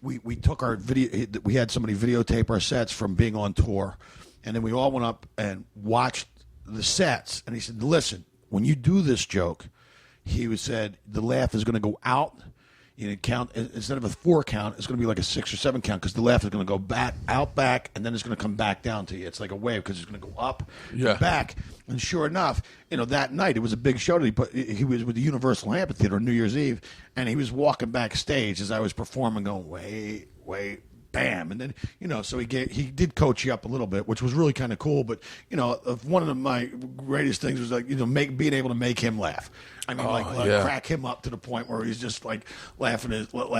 We took our video. We had somebody videotape our sets from being on tour, and then we all went up and watched the sets. And he said, "Listen, when you do this joke," he said, "the laugh is going to go out. You know, count instead of a 4 count, it's going to be like a 6 or 7 count because the laugh is going to go back, and then it's going to come back down to you. It's like a wave because it's going to go up and back." And sure enough, that night it was a big show that he was with the Universal Amphitheater on New Year's Eve, and he was walking backstage as I was performing, going, wait. Bam, and then so he did coach you up a little bit, which was really kind of cool. But one of my greatest things was like being able to make him laugh. I mean, crack him up to the point where he's just like laughing his But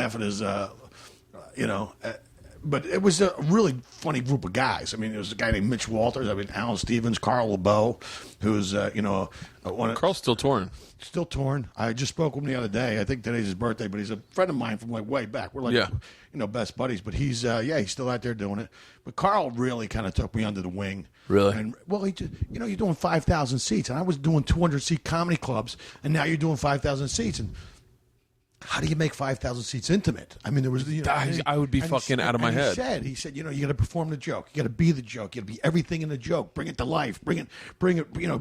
it was a really funny group of guys. I mean, there was a guy named Mitch Walters. I mean, Alan Stevens, Carl LeBeau, who's Carl's still torn. Still torn. I just spoke with him the other day. I think today's his birthday, but he's a friend of mine from like way back. We're like, best buddies. But he's still out there doing it. But Carl really kind of took me under the wing. Really? And he just, you're doing 5,000 seats, and I was doing 200-seat comedy clubs, and now you're doing 5,000 seats, and how do you make 5,000 seats intimate? I mean, there was I would be fucking out of my head. He said, you got to perform the joke. You got to be the joke. You got to be everything in the joke. Bring it to life. Bring it.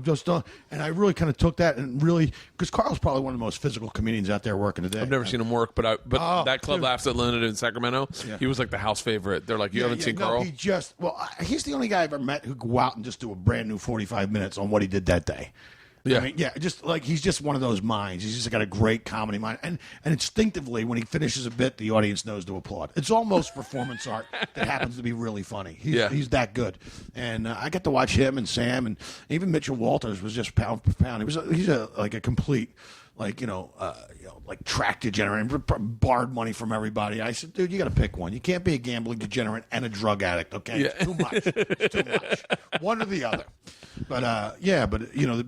Just don't. And I really kind of took that and really, because Carl's probably one of the most physical comedians out there working today. I've never seen him work, but that Club Laughs at Leonard in Sacramento, he was like the house favorite. They're like, you haven't seen Carl? He's the only guy I've ever met who could go out and just do a brand new 45 minutes on what he did that day. Yeah. I mean, just like he's just one of those minds. He's just got a great comedy mind. And instinctively, when he finishes a bit, the audience knows to applaud. It's almost performance art that happens to be really funny. He's that good. And I got to watch him and Sam, and even Mitchell Walters was just pound for pound. He's a complete, like track degenerate, borrowed money from everybody. I said, dude, you got to pick one. You can't be a gambling degenerate and a drug addict, okay? Yeah. It's too much. One or the other. But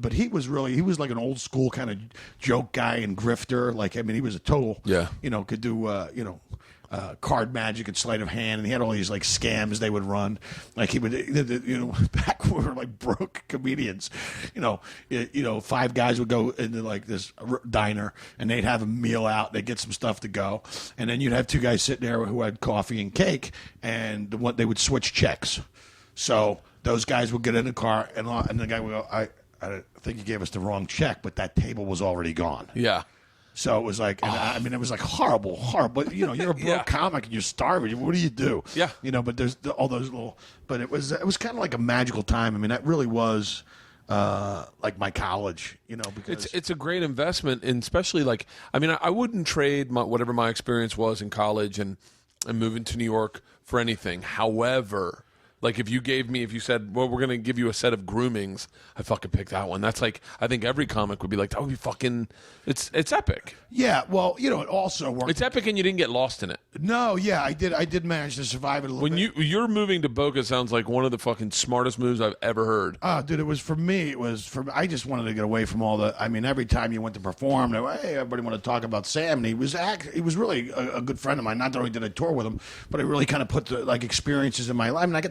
but he was like an old school kind of joke guy and grifter. Like, I mean, he was a total, could do, card magic and sleight of hand, and he had all these like scams they would run. Like he would, back when we were like broke comedians, 5 guys would go into like this diner and they'd have a meal out, they'd get some stuff to go, and then you'd have 2 guys sitting there who had coffee and cake, and they would switch checks. So those guys would get in the car, and the guy would go, I think you gave us the wrong check, but that table was already gone. Yeah. So it was like, it was like horrible. You're a broke comic and you're starving. What do you do? Yeah. But there's all those little, but it was kind of like a magical time. I mean, that really was like my college, because it's a great investment, and especially I wouldn't trade whatever my experience was in college and moving to New York for anything. However, like if you said, well, we're going to give you a set of groomings, I fucking pick that one. That's like, I think every comic would be like, that would be fucking, it's epic. Yeah, well, it also worked. It's epic, and you didn't get lost in it. No, yeah, I did manage to survive it a little bit. When you're moving to Boca sounds like one of the fucking smartest moves I've ever heard. Oh, dude, I just wanted to get away from all the, I mean, every time you went to perform, hey, everybody wanted to talk about Sam, and he was really a good friend of mine. Not that I did a tour with him, but I really kind of put the experiences in my life. I mean, I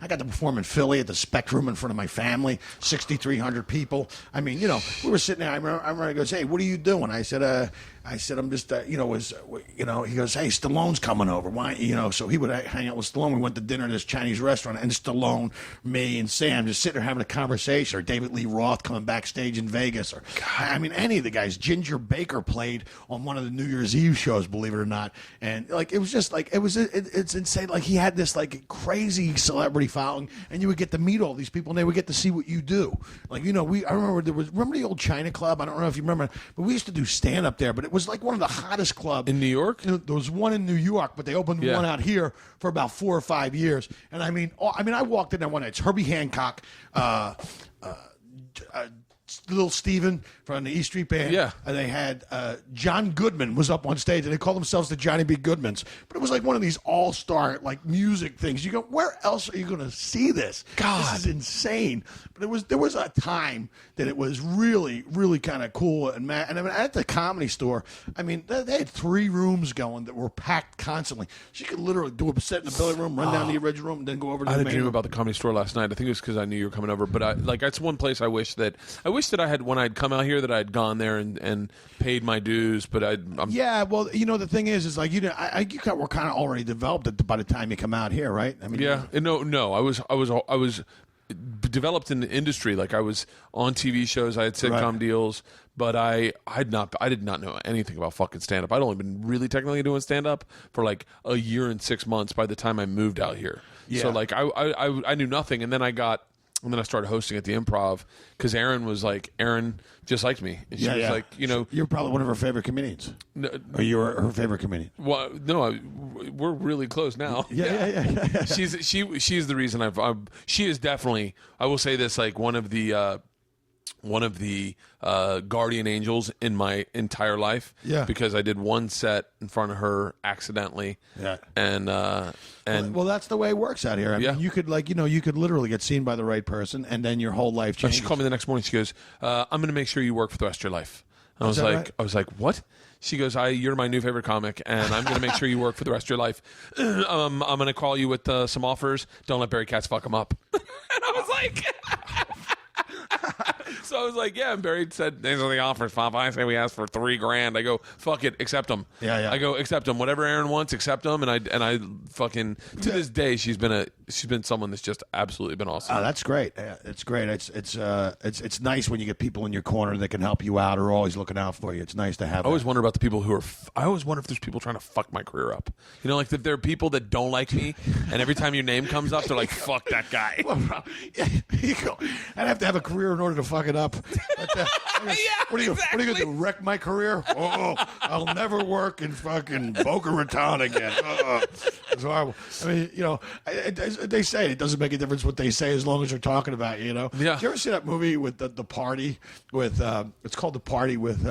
got to perform in Philly at the Spectrum in front of my family, 6,300 people. I mean, we were sitting there. I remember he goes, hey, what are you doing? I said, I'm just, he goes, hey, Stallone's coming over. Why, so he would hang out with Stallone. We went to dinner at this Chinese restaurant, and Stallone, me, and Sam just sitting there having a conversation, or David Lee Roth coming backstage in Vegas, or, I mean, any of the guys. Ginger Baker played on one of the New Year's Eve shows, believe it or not. And, it was just, it's insane. Like, he had this, crazy celebrity following, and you would get to meet all these people, and they would get to see what you do. I remember remember the old China Club? I don't know if you remember, but we used to do stand-up there, but it was like one of the hottest clubs. In New York? There was one in New York, but they opened one out here for about 4 or 5 years. And I mean, I walked in there one night. It's Herbie Hancock, Little Steven from the E Street Band. Yeah. And they had John Goodman was up on stage, and they called themselves the Johnny B. Goodmans. But it was like one of these all-star like music things. You go, where else are you going to see this? God. This is insane. But there was a time that it was really, really kind of cool. And I mean, at the Comedy Store, I mean, they had 3 rooms going that were packed constantly. So you could literally do a set in the billiard room, run down to the original room, and then go over to I the had a main dream room. about the Comedy Store last night. I think it was because I knew you were coming over. But that's one place I wish that I had, when I'd come out here, that I'd gone there and paid my dues. But Yeah, well, the thing is like you were kind of already developed by the time you come out here, right? I mean, yeah, no, I was developed in the industry. Like I was on TV shows, I had sitcom deals, but I did not know anything about fucking stand up. I'd only been really technically doing stand up for like a year and 6 months by the time I moved out here. Yeah. So like I knew nothing, and then I started hosting at the Improv because Erin just liked me. And she was like, you're probably one of her favorite comedians. No, or you were her favorite comedian. well, no, we're really close now. Yeah. She's the reason she is definitely, I will say this, like one of the guardian angels in my entire life. Yeah. Because I did one set in front of her accidentally. Yeah. And Well, that's the way it works out here. I mean, you could you could literally get seen by the right person, and then your whole life changes. she called me the next morning. She goes, "I'm going to make sure you work for the rest of your life." I was like, right? I was like, what? She goes, "You're my new favorite comic, and I'm going to make sure you work for the rest of your life. I'm going to call you with some offers. Don't let Bertcast fuck them up." And I was like. So I was like, yeah, and Barry said, "These are the offers, Papa." I say we asked for $3,000. I go, fuck it, accept them. Yeah. I go, accept them. Whatever Aaron wants, accept them. And I fucking, to this day, she's been someone that's just absolutely been awesome. Oh, that's great. It's great. It's nice when you get people in your corner that can help you out or are always looking out for you. It's nice to have. I always wonder about the people who are. I always wonder if there's people trying to fuck my career up. Like if there are people that don't like me, and every time your name comes up, they're like, "Fuck that guy." Well, bro, you go, I'd have to have a career in order to fuck it up. What are you going to do? Wreck my career? Oh, I'll never work in fucking Boca Raton again. It's horrible. I mean, they say it doesn't make a difference what they say as long as they're talking about you. Yeah. Did you ever see that movie with the party with? It's called The Party with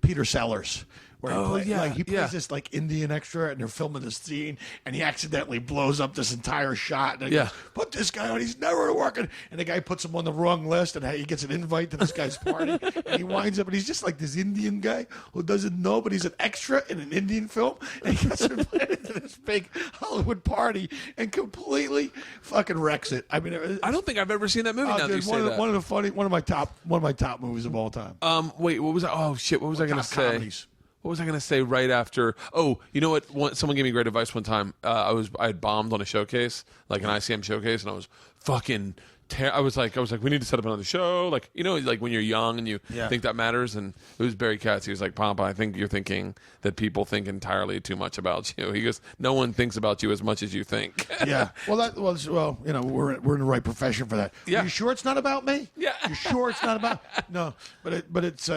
Peter Sellers. Where he plays this like Indian extra, and they're filming this scene, and he accidentally blows up this entire shot. And he goes, "Put this guy on; he's never working." And the guy puts him on the wrong list, and he gets an invite to this guy's party, and he winds up, and he's just like this Indian guy who doesn't know, but he's an extra in an Indian film, and he gets invited to this big Hollywood party and completely fucking wrecks it. I mean, I don't think I've ever seen that movie. Now that you say that, one of my top movies of all time. Wait, what was that? Oh shit, what was I going to say? Comedies. What was I going to say right after? Oh, you know what? Someone gave me great advice one time. I had bombed on a showcase, like an ICM showcase, and I was fucking. I was like, we need to set up another show. Like, like when you're young and you think that matters. And it was Barry Katz. He was like, "Papa, I think you're thinking that people think entirely too much about you." He goes, "No one thinks about you as much as you think." Yeah. Well, we're in the right profession for that. Yeah. Are you sure it's not about me? Yeah. You sure it's not about? No, but it's.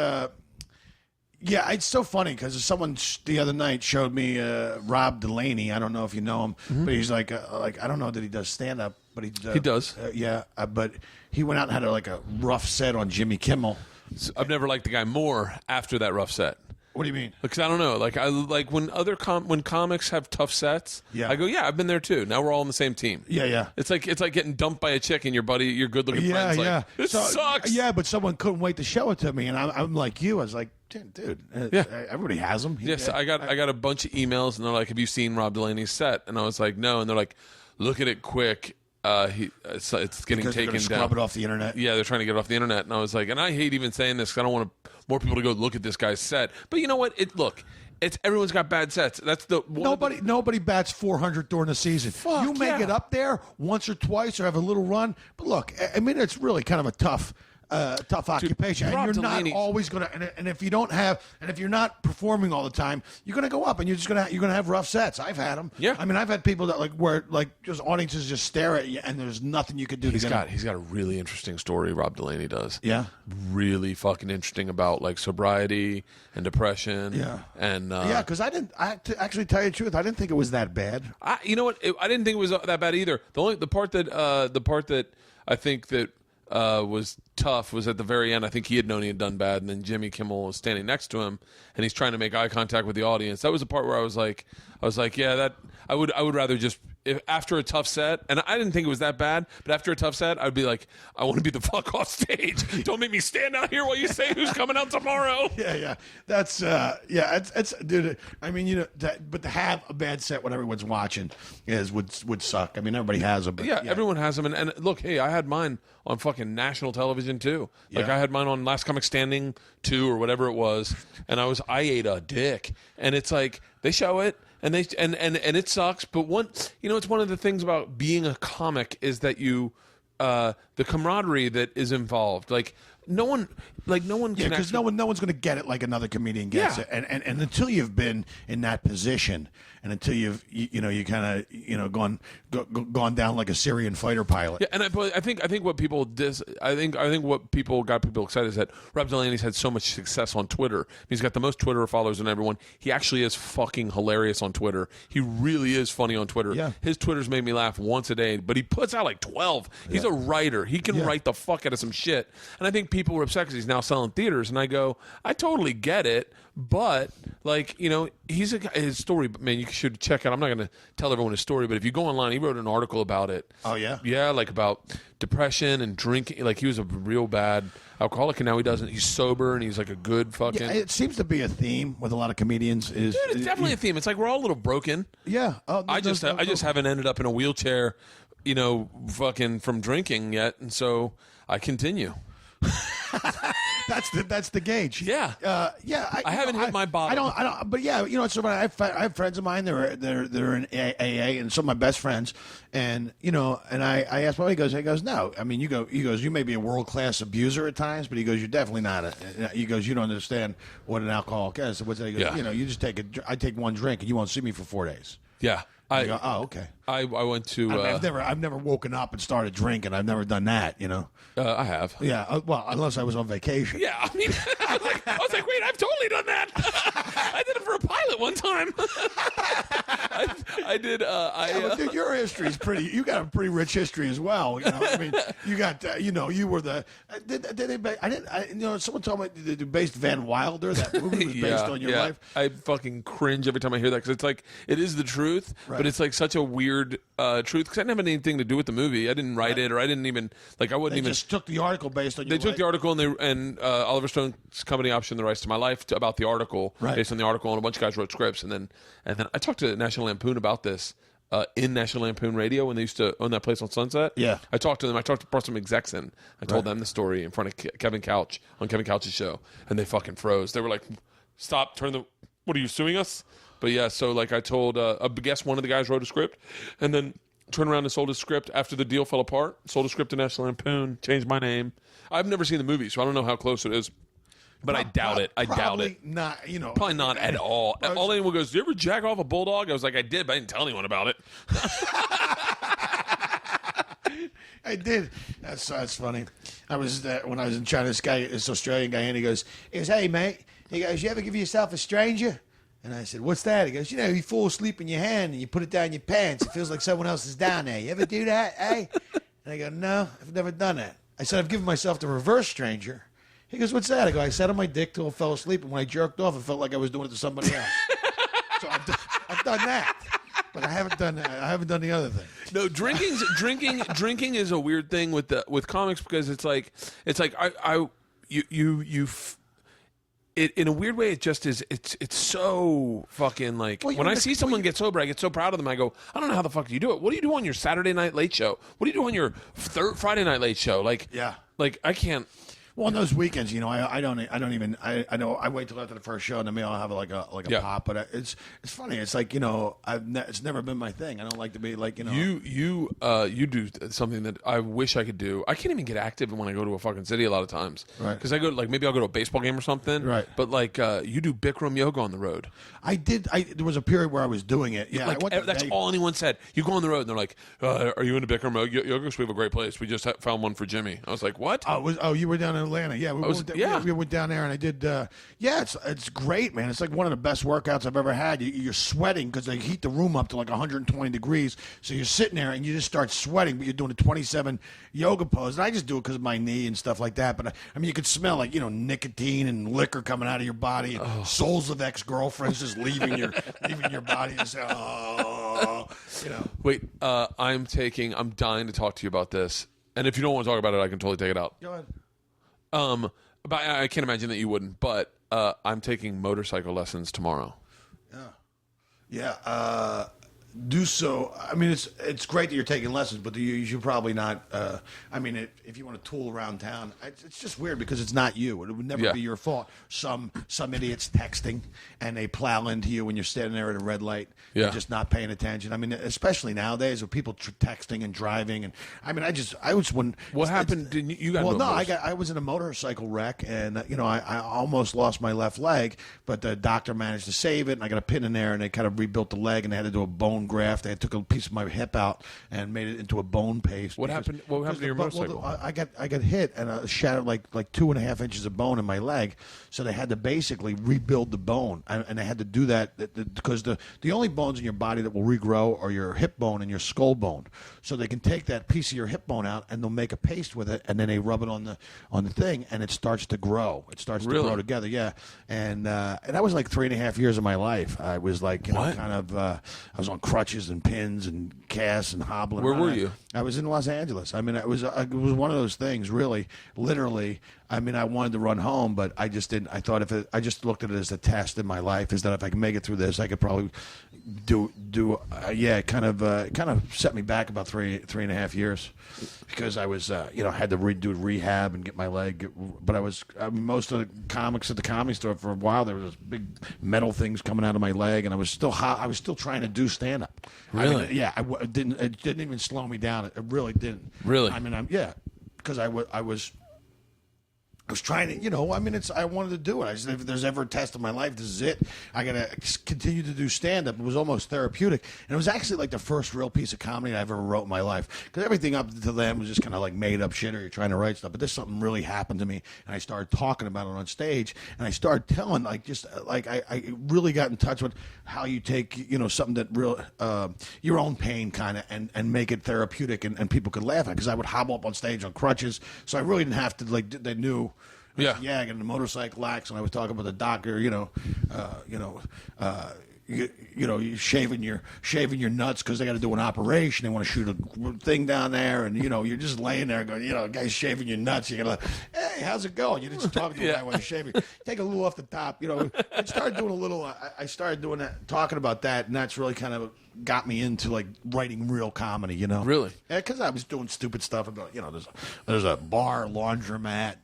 Yeah, it's so funny because someone the other night showed me Rob Delaney. I don't know if you know him, but he's like I don't know that he does stand up, but he does. But he went out and had a rough set on Jimmy Kimmel. I've never liked the guy more after that rough set. What do you mean? Because I don't know. Like I like when when comics have tough sets. Yeah. I go, yeah, I've been there too. Now we're all on the same team. Yeah. It's like getting dumped by a chick and your good looking friend's like, "This sucks." Yeah, but someone couldn't wait to show it to me, and I'm like you. I was like, dude, everybody has them. Yes, I got a bunch of emails, and they're like, "Have you seen Rob Delaney's set?" And I was like, "No," and they're like, "Look at it quick." It's getting because taken down. Scrub it off the internet. Yeah, they're trying to get it off the internet, and I was like, and I hate even saying this because I don't want more people to go look at this guy's set. But you know what? It's everyone's got bad sets. That's nobody bats 400 during the season. You may get up there once or twice or have a little run, but look, I mean, it's really kind of a tough occupation, and you're Delaney, not always going to. And if you don't have, and if you're not performing all the time, you're going to go up, and you're going to have rough sets. I've had them. Yeah, I mean, I've had people that where just audiences just stare at you, and there's nothing you could do. He's got a really interesting story. Rob Delaney does. Yeah, really fucking interesting about like sobriety and depression. Yeah, and because to actually tell you the truth, I didn't think it was that bad. You know what? I didn't think it was that bad either. The part that I think that was tough was at the very end. I think he had known he had done bad, and then Jimmy Kimmel was standing next to him, and he's trying to make eye contact with the audience. That was the part where I was like, yeah, that I would rather just after a tough set, and I didn't think it was that bad, but after a tough set, I'd be like, I want to be the fuck off stage. Don't make me stand out here while you say who's coming out tomorrow. Yeah. That's it's dude. I mean, but to have a bad set when everyone's watching would suck. I mean, everybody has them. But yeah, everyone has them, and look, hey, I had mine on fucking national television too. Like I had mine on Last Comic Standing 2 or whatever it was, and I ate a dick, and it's like they show it. And it sucks, but it's one of the things about being a comic is that the camaraderie that is involved. Like no one can. Yeah, because no one's going to get it like another comedian gets it, and until you've been in that position, and until you've you kind of gone down like a Syrian fighter pilot. Yeah, and I think what people what got people excited is that Rob Delaney's had so much success on Twitter. He's got the most Twitter followers than everyone. He actually is fucking hilarious on Twitter. He really is funny on Twitter. Yeah. His Twitter's made me laugh once a day, but he puts out like 12. He's a writer. He can write the fuck out of some shit. And I think people were upset because he's now selling theaters. And I go, I totally get it, but his story, man, you should check out. I'm not going to tell everyone his story, but if you go online, he wrote an article about it. Oh yeah, yeah, like about depression and drinking. Like he was a real bad alcoholic, and now he's sober, and he's like a good fucking. Yeah, it seems to be a theme with a lot of comedians. It's definitely a theme. It's like we're all a little broken. Yeah, I just haven't ended up in a wheelchair, fucking from drinking yet, and so I continue. That's the gauge. Yeah, I haven't hit my bottom. I don't. But yeah, it's so I have friends of mine. They're in AA, and some of my best friends. And and I asked, well, he goes, no. I mean, he goes, you may be a world class abuser at times, but he goes, you're definitely not. He goes, you don't understand what an alcoholic is. So what's that? He goes, you just I take one drink, and you won't see me for 4 days. Yeah. I go, oh, okay. I went to. I've never woken up and started drinking. I've never done that. I have. Yeah. Well, unless I was on vacation. Yeah. I mean, I was like, wait, I've totally done that. I did it for a pilot one time. I did. Dude, your history is pretty. You got a pretty rich history as well. I mean, you got. You were the. Did they? Someone told me they based Van Wilder. That movie was based on your life. I fucking cringe every time I hear that because it's like it is the truth, but it's like such a weird truth because I didn't have anything to do with the movie. I didn't write it, or I didn't even I wouldn't they even. Just took the article based on your life. They took the article and Oliver Stone's company optioned the rights to my life about the article based on the article, and a bunch of guys wrote scripts, and then I talked to National Lampoon about this. In National Lampoon Radio when they used to own that place on Sunset. Yeah. I talked to them. Brought some execs in. I told them the story in front of Kevin Couch on Kevin Couch's show, and they fucking froze. They were like, stop, what are you, suing us? But yeah, so like I told, I guess one of the guys wrote a script, and then turned around and sold his script after the deal fell apart, sold a script to National Lampoon, changed my name. I've never seen the movie, so I don't know how close it is. But I doubt it. I doubt it. Not, probably not at all. All anyone goes, "Did you ever jack off a bulldog?" I was like, "I did, but I didn't tell anyone about it." I did. That's funny. I was when I was in China. This Australian guy, and he goes, "Hey mate," he goes, "You ever give yourself a stranger?" And I said, "What's that?" He goes, "You fall asleep in your hand and you put it down your pants. It feels like someone else is down there. You ever do that, eh?" And I go, "No, I've never done that." I said, "I've given myself the reverse stranger." He goes, "What's that?" I go, "I sat on my dick till I fell asleep, and when I jerked off, it felt like I was doing it to somebody else." So I've done that, but I haven't done the other thing. No, drinking is a weird thing with comics because it's like in a weird way, it just is. It's so fucking like when I see someone get sober, I get so proud of them. I go, I don't know how the fuck do you do it. What do you do on your Saturday Night Late Show? What do you do on your Friday Night Late Show? Like I can't. Well, on those weekends, I don't even. I know I wait till after the first show, and then maybe I'll have like a pop. But it's funny. It's like it's never been my thing. I don't like to be like You do something that I wish I could do. I can't even get active when I go to a fucking city a lot of times. Right. Because I go maybe I'll go to a baseball game or something. Right. But you do Bikram yoga on the road. I did. There was a period where I was doing it. Yeah. That's all anyone said. You go on the road, and they're like, "Are you into Bikram yoga? We have a great place. We just found one for Jimmy." I was like, "What?" You were down in Atlanta. Yeah, we went down there, and I did. It's great, man. It's like one of the best workouts I've ever had. You're sweating because they heat the room up to like 120 degrees. So you're sitting there and you just start sweating, but you're doing a 27 yoga pose. And I just do it because of my knee and stuff like that. But I mean, you could smell like nicotine and liquor coming out of your body, and souls of ex-girlfriends just leaving your body. And say, Wait, I'm dying to talk to you about this. And if you don't want to talk about it, I can totally take it out. Go ahead. But I can't imagine that you wouldn't. But I'm taking motorcycle lessons tomorrow. Yeah. Do so. I mean, it's great that you're taking lessons, but you should probably not. I mean, if you want to tool around town, it's just weird because it's not you. It would never be your fault. Some idiots texting and they plow into you when you're standing there at a red light, and just not paying attention. I mean, especially nowadays with people texting and driving, and I mean, I was when. What happened? Did you got? Well, no, I was in a motorcycle wreck, and I almost lost my left leg, but the doctor managed to save it, and I got a pin in there, and they kind of rebuilt the leg, and they had to do a bone graft. They took a piece of my hip out and made it into a bone paste. What happened? What happened to your motorcycle? I got hit and shattered like 2.5 inches of bone in my leg. So they had to basically rebuild the bone, and they had to do that because the only bones in your body that will regrow are your hip bone and your skull bone. So they can take that piece of your hip bone out and they'll make a paste with it, and then they rub it on the thing, and it starts to grow. It starts to grow together. Yeah, and that was like 3.5 years of my life. I was like I was on crutches and pins and casts and hobbling. Where around. were you? I was in Los Angeles. I mean, it was one of those things, really, literally. I mean, I wanted to run home, but I just didn't. I thought I just looked at it as a test in my life, is that if I can make it through this, I could probably it kind of set me back about 3.5 years because I was, had to do rehab and get my leg. But most of the comics at the Comedy Store for a while, there was big metal things coming out of my leg, and I was still trying to do stand up. Really? I mean, it didn't even slow me down. It really didn't. Really? I mean, because I was trying to, I wanted to do it. I said, if there's ever a test in my life, this is it. I got to continue to do stand-up. It was almost therapeutic. And it was actually like the first real piece of comedy I ever wrote in my life. Because everything up to then was just kind of like made up shit or you're trying to write stuff. But this something really happened to me. And I started talking about it on stage. And I started telling, I really got in touch with how you take, something that your own pain kind of and make it therapeutic and people could laugh at it. Because I would hobble up on stage on crutches. So I really didn't have to, they knew. Yeah, I got a motorcycle accident. And I was talking about the doctor. You're shaving your nuts because they got to do an operation. They want to shoot a thing down there, and you're just laying there going, a guy's shaving your nuts. You're gonna, hey, how's it going? You just talk to a guy while you're shaving. Take a little off the top. I started doing a little. I started doing that, talking about that, and that's really kind of got me into like writing real comedy. Really? Yeah, because I was doing stupid stuff about there's a bar laundromat.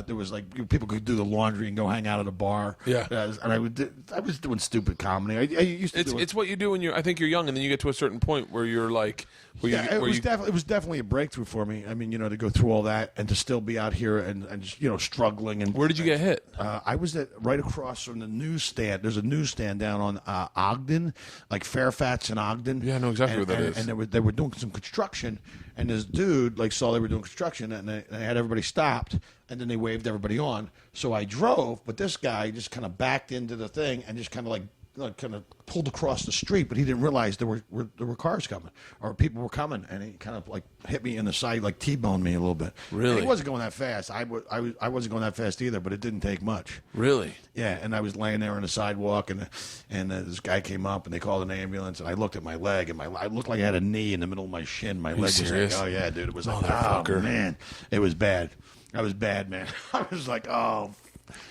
There was like people could do the laundry and go hang out at a bar. Yeah, and I was doing stupid comedy. I used to. It's what you do when I think you're young, and then you get to a certain point where you're like, it was definitely a breakthrough for me. I mean, to go through all that and to still be out here and struggling. And where did you get hit? I was right across from the newsstand. There's a newsstand down on Ogden, like Fairfax and Ogden. Yeah, I know exactly what that is. And they were doing some construction, and this dude saw they were doing construction, and they had everybody stopped, and then they waved everybody on. So I drove, but this guy just kind of backed into the thing and just kind of pulled across the street, but he didn't realize there were cars coming or people were coming, and he kind of hit me in the side, T-boned me a little bit. Really? And he wasn't going that fast. I wasn't going that fast either, but it didn't take much. Really? Yeah, and I was laying there on the sidewalk, and this guy came up, and they called an ambulance, and I looked at my leg, and I looked like I had a knee in the middle of my shin. My leg was serious? oh yeah, dude, it was oh man, it was bad. I was bad, man. I was like, oh.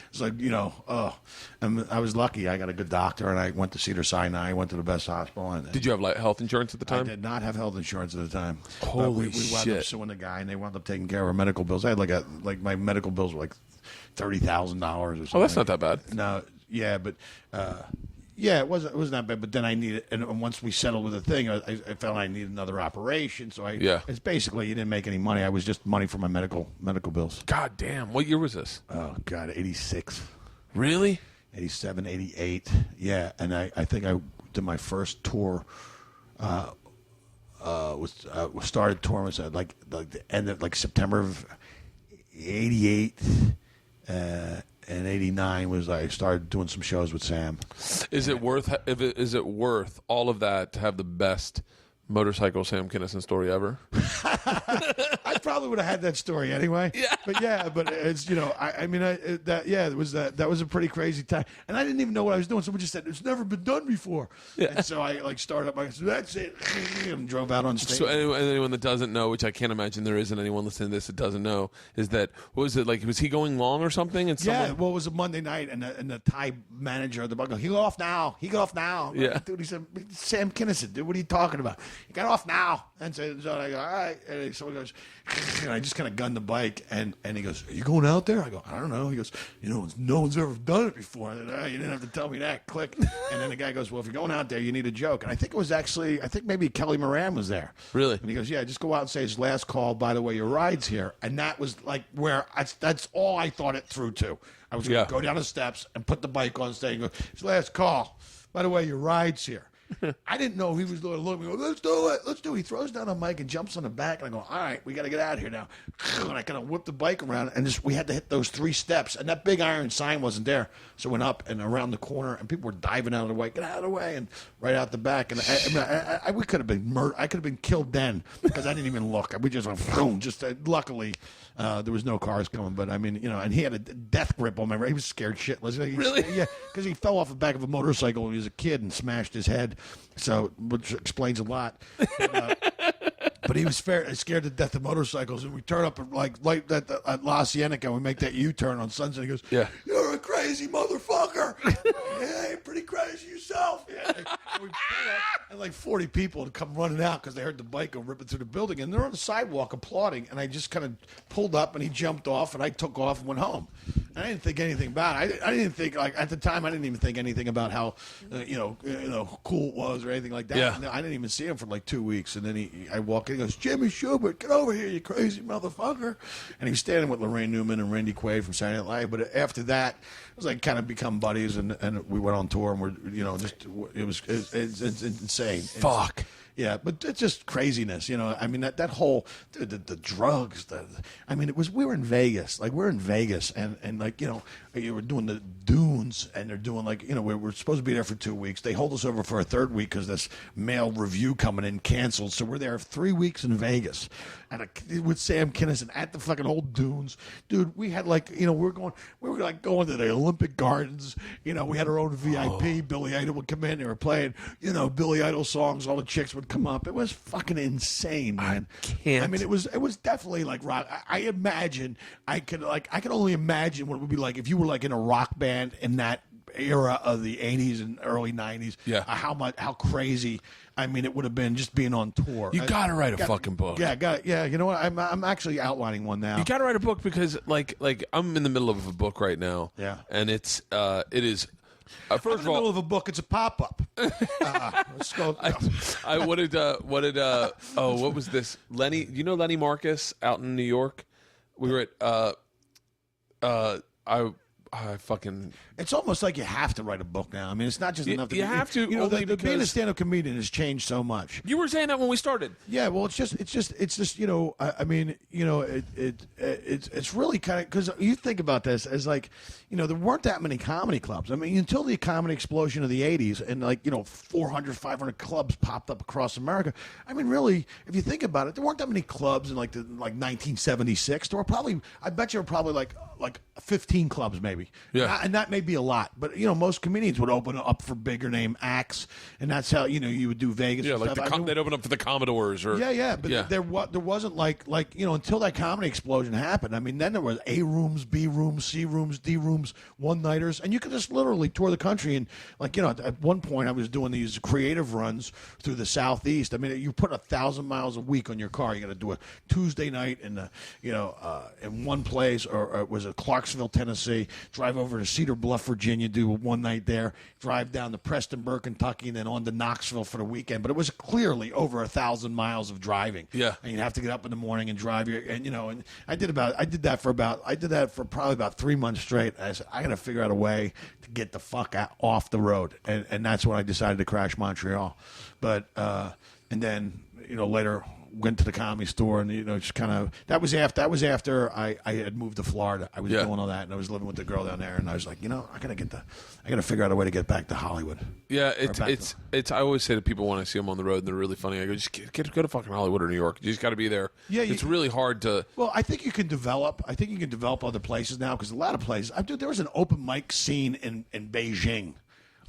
It's like, and I was lucky. I got a good doctor, and I went to Cedars-Sinai. I went to the best hospital. And did you have health insurance at the time? I did not have health insurance at the time. Holy we wound shit! up suing the guy, and they wound up taking care of our medical bills. I had my medical bills were like $30,000 or something. Oh, that's not that bad. No, yeah, but. Yeah, it wasn't that bad, but then I needed, and once we settled with the thing, I felt I needed another operation. So it's basically you didn't make any money. I was just money for my medical bills. God damn! What year was this? Oh God, 86. Really? 87, 88. Yeah, and I think I did my first tour. Started touring was like the end of September of 88 and 89 was I started doing some shows with Sam. Is it worth all of that to have the best motorcycle Sam Kinison story ever? I probably would have had that story anyway. Yeah. But it's that was a pretty crazy time, and I didn't even know what I was doing. Someone just said it's never been done before. Yeah. And so I like started up. I said that's it, and drove out on stage. So anyone that doesn't know, which I can't imagine there isn't anyone listening to this that doesn't know, is that what was it like? Was he going long or something? And yeah, well, it was a Monday night, and the Thai manager of the bar goes, "He got off now. He got off now." I'm Yeah. like, dude, he said, "Sam Kinison, dude, what are you talking about? He got off now." And so I go, "All right." And someone goes, and I just kind of gunned the bike, and he goes, "Are you going out there?" I go, "I don't know." He goes, no one's ever done it before." I said, "You didn't have to tell me that." Click. And then the guy goes, "Well, if you're going out there, you need a joke." And I think maybe Kelly Moran was there. Really? And he goes, "Yeah, just go out and say his last call. By the way, your ride's here." And that was like where that's all I thought it through to. I was going to go down the steps and put the bike on stage and go, "His last call. By the way, your ride's here." I didn't know he was going to look at me. Go, "Let's do it. Let's do it." He throws down a mic and jumps on the back. And I go, "All right, we got to get out of here now." And I kind of whipped the bike around, and we had to hit those 3 steps. And that big iron sign wasn't there. So I went up and around the corner, and people were diving out of the way. "Get out of the way." And right out the back. And we could have been murdered. I could have been killed then because I didn't even look. We just went, boom. Luckily, there was no cars coming. But, I mean, and he had a death grip on my right. He was scared shitless. Really? Yeah, because he fell off the back of a motorcycle when he was a kid and smashed his head. So, which explains a lot. But he was scared to death of motorcycles. And we turn up at La Cienega, we make that U-turn on Sunset. He goes, "Yeah, you're a crazy motherfucker." "Yeah, you're pretty crazy yourself." Yeah. And we pull up, and like 40 people would come running out because they heard the bike go ripping through the building. And they're on the sidewalk applauding. And I just kind of pulled up, and he jumped off, and I took off and went home. And I didn't think anything about it. I didn't think, like, at the time, I didn't even think anything about how, cool it was or anything like that. Yeah. I didn't even see him for like 2 weeks. And then I walk in, he goes, "Jimmy Shubert, get over here, you crazy motherfucker." And he was standing with Lorraine Newman and Randy Quaid from Saturday Night Live. But after that, it was like kind of become buddies, and we went on tour, and it's insane. Fuck. Yeah, but it's just craziness, I mean, that whole the drugs. We were in Vegas, and like you were doing the dunes, and they're doing like we're supposed to be there for 2 weeks. They hold us over for a third week because this male review coming in canceled. So we're there 3 weeks in Vegas, and with Sam Kinison at the fucking old dunes, dude. We had like we were going to the Olympic Gardens. We had our own VIP. Billy Idol would come in. They were playing Billy Idol songs. All the chicks would come up. It was fucking insane, man. Can't. I mean, it was definitely like rock. I could only imagine what it would be like if you were like in a rock band in that era of the 80s and early 90s. Yeah. How crazy. I mean, it would have been just being on tour. You got to write a fucking book. Yeah, got it. Yeah, you know what? I'm actually outlining one now. You got to write a book because like I'm in the middle of a book right now. Yeah. And it is. First I'm in of the all, middle of a book. It's a pop-up. Let's go. What was this? Lenny, you know Lenny Marcus out in New York? We were at I fucking. It's almost like you have to write a book now. I mean, it's not just enough to. You have to. Only because being a stand-up comedian has changed so much. You were saying that when we started. Yeah, well, it's just it's really kind of because you think about this as like there weren't that many comedy clubs. I mean, until the comedy explosion of the '80s and 400, 500 clubs popped up across America. I mean, really, if you think about it, there weren't that many clubs in like 1976. There were probably, I bet you, were probably like 15 clubs maybe. Yeah, and that may be a lot, but most comedians would open up for bigger name acts, and that's how you would do Vegas. Yeah, and like stuff. they'd open up for the Commodores or but there wasn't like until that comedy explosion happened. I mean, then there was A rooms, B rooms, C rooms, D rooms, one nighters, and you could just literally tour the country. And at one point I was doing these creative runs through the Southeast. I mean, you put 1,000 miles a week on your car. You got to do a Tuesday night in in one place, or it was Clarksville, Tennessee. Drive over to Cedar Bluff, Virginia, do one night there. Drive down to Prestonburg, Kentucky, and then on to Knoxville for the weekend. But it was clearly over 1,000 miles of driving. Yeah, and you'd have to get up in the morning and drive and I did that for probably about 3 months straight. I said, I got to figure out a way to get the fuck off the road, and that's when I decided to crash Montreal. But and then later went to the Comedy Store, and just kind of that was after I had moved to Florida. I was doing all that, and I was living with the girl down there, and I was like, I gotta figure out a way to get back to Hollywood. Yeah, it's. I always say to people when I see them on the road and they're really funny, I go, just go to fucking Hollywood or New York. You just got to be there. Yeah, it's really hard to. Well, I think you can develop. Other places now, because a lot of places. There was an open mic scene in Beijing.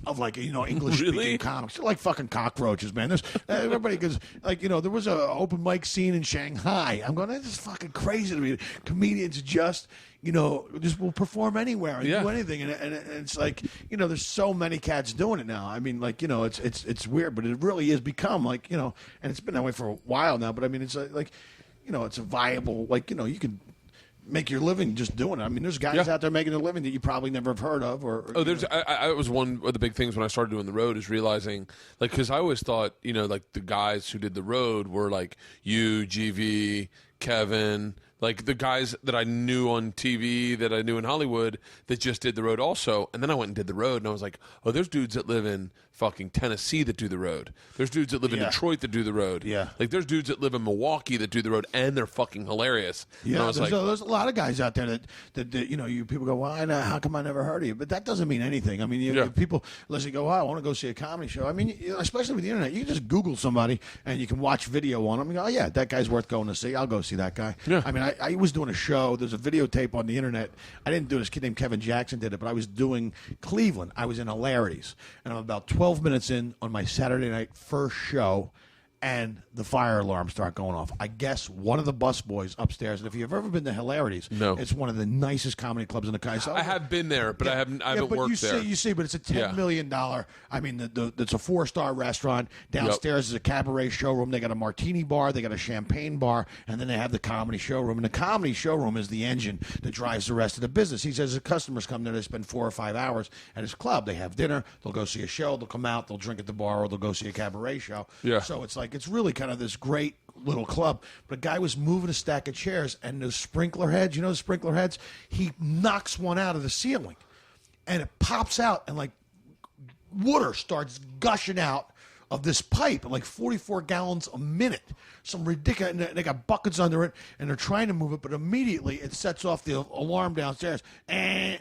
Of English speaking comics. They're like fucking cockroaches, man. There's everybody goes there was an open mic scene in Shanghai. I'm going, that's just fucking crazy to me. Comedians just will perform anywhere and do anything, and it's like there's so many cats doing it now. I mean, it's weird, but it really is become and it's been that way for a while now. But I mean, it's it's a viable you can make your living just doing it. I mean, there's guys out there making a living that you probably never have heard of. I was one of the big things when I started doing the road is realizing, because I always thought, the guys who did the road were like you, GV, Kevin, like the guys that I knew on TV, that I knew in Hollywood, that just did the road also. And then I went and did the road, and I was like, oh, there's dudes that live in fucking Tennessee that do the road. There's dudes that live in Detroit that do the road. Yeah. Like there's dudes that live in Milwaukee that do the road, and they're fucking hilarious. Yeah, there's a lot of guys out there that you people go, well, how come I never heard of you? But that doesn't mean anything. I mean, people listen, go, I want to go see a comedy show. I mean, especially with the internet, you can just Google somebody and you can watch video on them and go, oh yeah, that guy's worth going to see. I'll go see that guy. Yeah. I mean, I was doing a show. There's a videotape on the internet. I didn't do it. This kid named Kevin Jackson did it, but I was doing Cleveland. I was in Hilarities, and I'm about 12 minutes in on my Saturday night first show, and the fire alarms start going off. I guess one of the busboys upstairs, and if you've ever been to Hilarities, it's one of the nicest comedy clubs in the country. I have been there, but I haven't worked there. You see, but it's a $10 million. I mean, it's a 4-star restaurant. Downstairs is a cabaret showroom. They got a martini bar. They got a champagne bar, and then they have the comedy showroom. And the comedy showroom is the engine that drives the rest of the business. He says the customers come there, they spend 4 or 5 hours at his club. They have dinner. They'll go see a show. They'll come out. They'll drink at the bar, or they'll go see a cabaret show. Yeah. So it's really kind of this great little club. But a guy was moving a stack of chairs, and those sprinkler heads, the sprinkler heads, he knocks one out of the ceiling, and it pops out, and like water starts gushing out of this pipe, like 44 gallons a minute. Some ridiculous, and they got buckets under it, and they're trying to move it, but immediately it sets off the alarm downstairs. And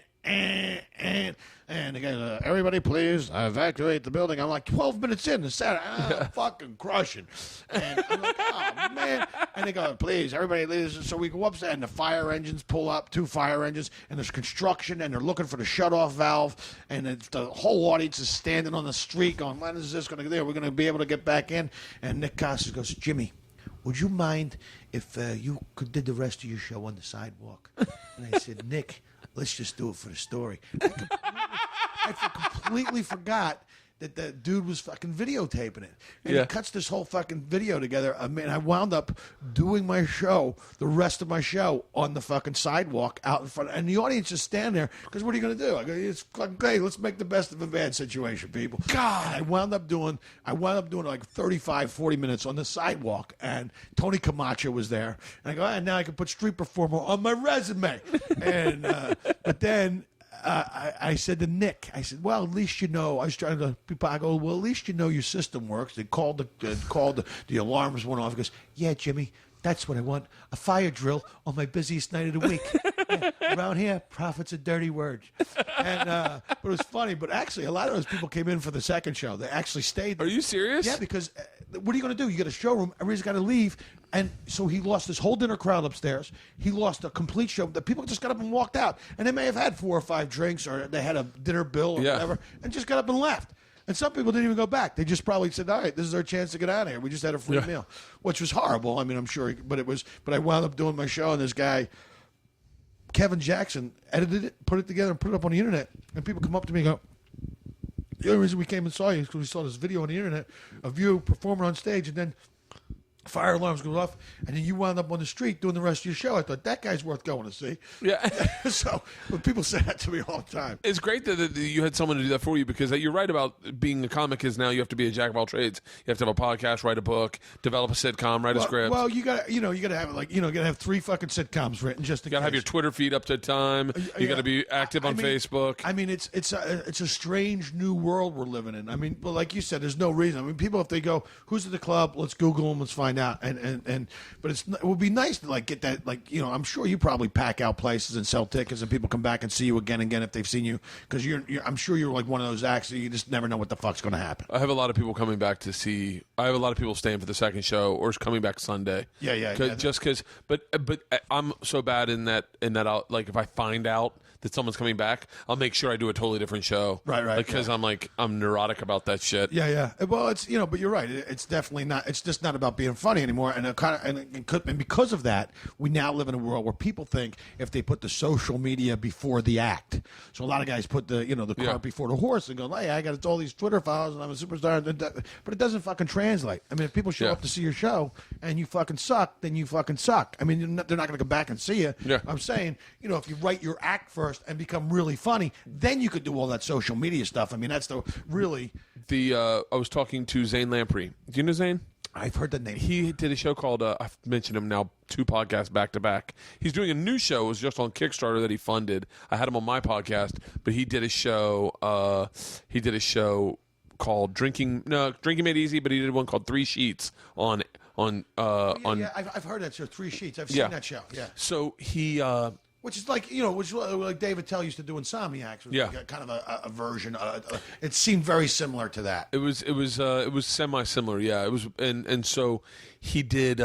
the guy goes, everybody please evacuate the building. I'm like 12 minutes in, I'm fucking crushing. And I'm like, oh, man. And they go, please, everybody leave. So we go upstairs, and the fire engines pull up, 2 fire engines, and there's construction, and they're looking for the shutoff valve, and the whole audience is standing on the street going, when is this going to go? We're going to be able to get back in. And Nick Costas goes, Jimmy, would you mind if you did the rest of your show on the sidewalk? And I said, Nick, let's just do it for the story. I completely forgot that the dude was fucking videotaping it. And he cuts this whole fucking video together. I mean, I wound up doing my show, the rest of my show, on the fucking sidewalk out in front. And the audience just stand there, because what are you going to do? I go, it's fucking great. Let's make the best of a bad situation, people. God. And I wound up doing like 35, 40 minutes on the sidewalk. And Tony Camacho was there. And I go, now I can put street performer on my resume. And but then I said to Nick, I said, well, at least I was trying to, I go, well, at least your system works. They called the alarms went off. He goes, yeah, Jimmy, that's what I want, a fire drill on my busiest night of the week. Around here, profit's a dirty word. And but it was funny. But actually, a lot of those people came in for the second show. They actually stayed there. Are you serious? Yeah, because what are you going to do? You got a showroom. Everybody's got to leave. And so he lost this whole dinner crowd upstairs. He lost a complete show. The people just got up and walked out. And they may have had 4 or 5 drinks, or they had a dinner bill or whatever, and just got up and left. And some people didn't even go back. They just probably said, all right, this is our chance to get out of here. We just had a free meal, which was horrible. I mean, I'm sure, but I wound up doing my show, and this guy, Kevin Jackson, edited it, put it together, and put it up on the internet. And people come up to me and go, the only reason we came and saw you is because we saw this video on the internet of you performing on stage, and then fire alarms go off, and then you wound up on the street doing the rest of your show. I thought, that guy's worth going to see. Yeah. So when people say that to me all the time. It's great that you had someone to do that for you, because you're right about being a comic is now you have to be a jack of all trades. You have to have a podcast, write a book, develop a sitcom, write a script. Well, you got to have you got to have 3 fucking sitcoms written just to. You got to have your Twitter feed up to time. You got to be active on Facebook. I mean, it's a strange new world we're living in. I mean, well, like you said, there's no reason. I mean, people, if they go, who's at the club? Let's Google them. Let's find find out. But it would be nice to like get that, like, you know, I'm sure you probably pack out places and sell tickets and people come back and see you again and again if they've seen you, because I'm sure you're like one of those acts that you just never know what the fuck's going to happen. I have a lot of people coming back to see. I have a lot of people staying for the second show or coming back Sunday. Yeah. Just because, but I'm so bad in that I'll, like, if I find out that someone's coming back, I'll make sure I do a totally different show. Right. Because I'm neurotic about that shit. Yeah. Well, it's, you know, but you're right. It's definitely not. It's just not about being funny anymore. And and because of that, we now live in a world where people think if they put the social media before the act. So a lot of guys put the cart before the horse and go, hey, I got all these Twitter followers and I'm a superstar. But it doesn't fucking translate. I mean, if people show up to see your show and you fucking suck, then you fucking suck. I mean, they're not going to come back and see you. Yeah. I'm saying, you know, if you write your act first and become really funny, then you could do all that social media stuff. I mean, that's the really. I was talking to Zane Lamprey. Do you know Zane? I've heard the name. He did a show called, I've mentioned him now 2 podcasts back to back. He's doing a new show. It was just on Kickstarter that he funded. I had him on my podcast, but he did a show. Called Drinking Made Easy, but he did one called 3 Sheets on. I've heard that show, 3 Sheets. I've seen that show. Yeah. So he. Which is like, you know, which like David Tell used to do Insomniacs. Yeah. Like kind of a version. It seemed very similar to that. It was semi similar. Yeah. It was, and so he did.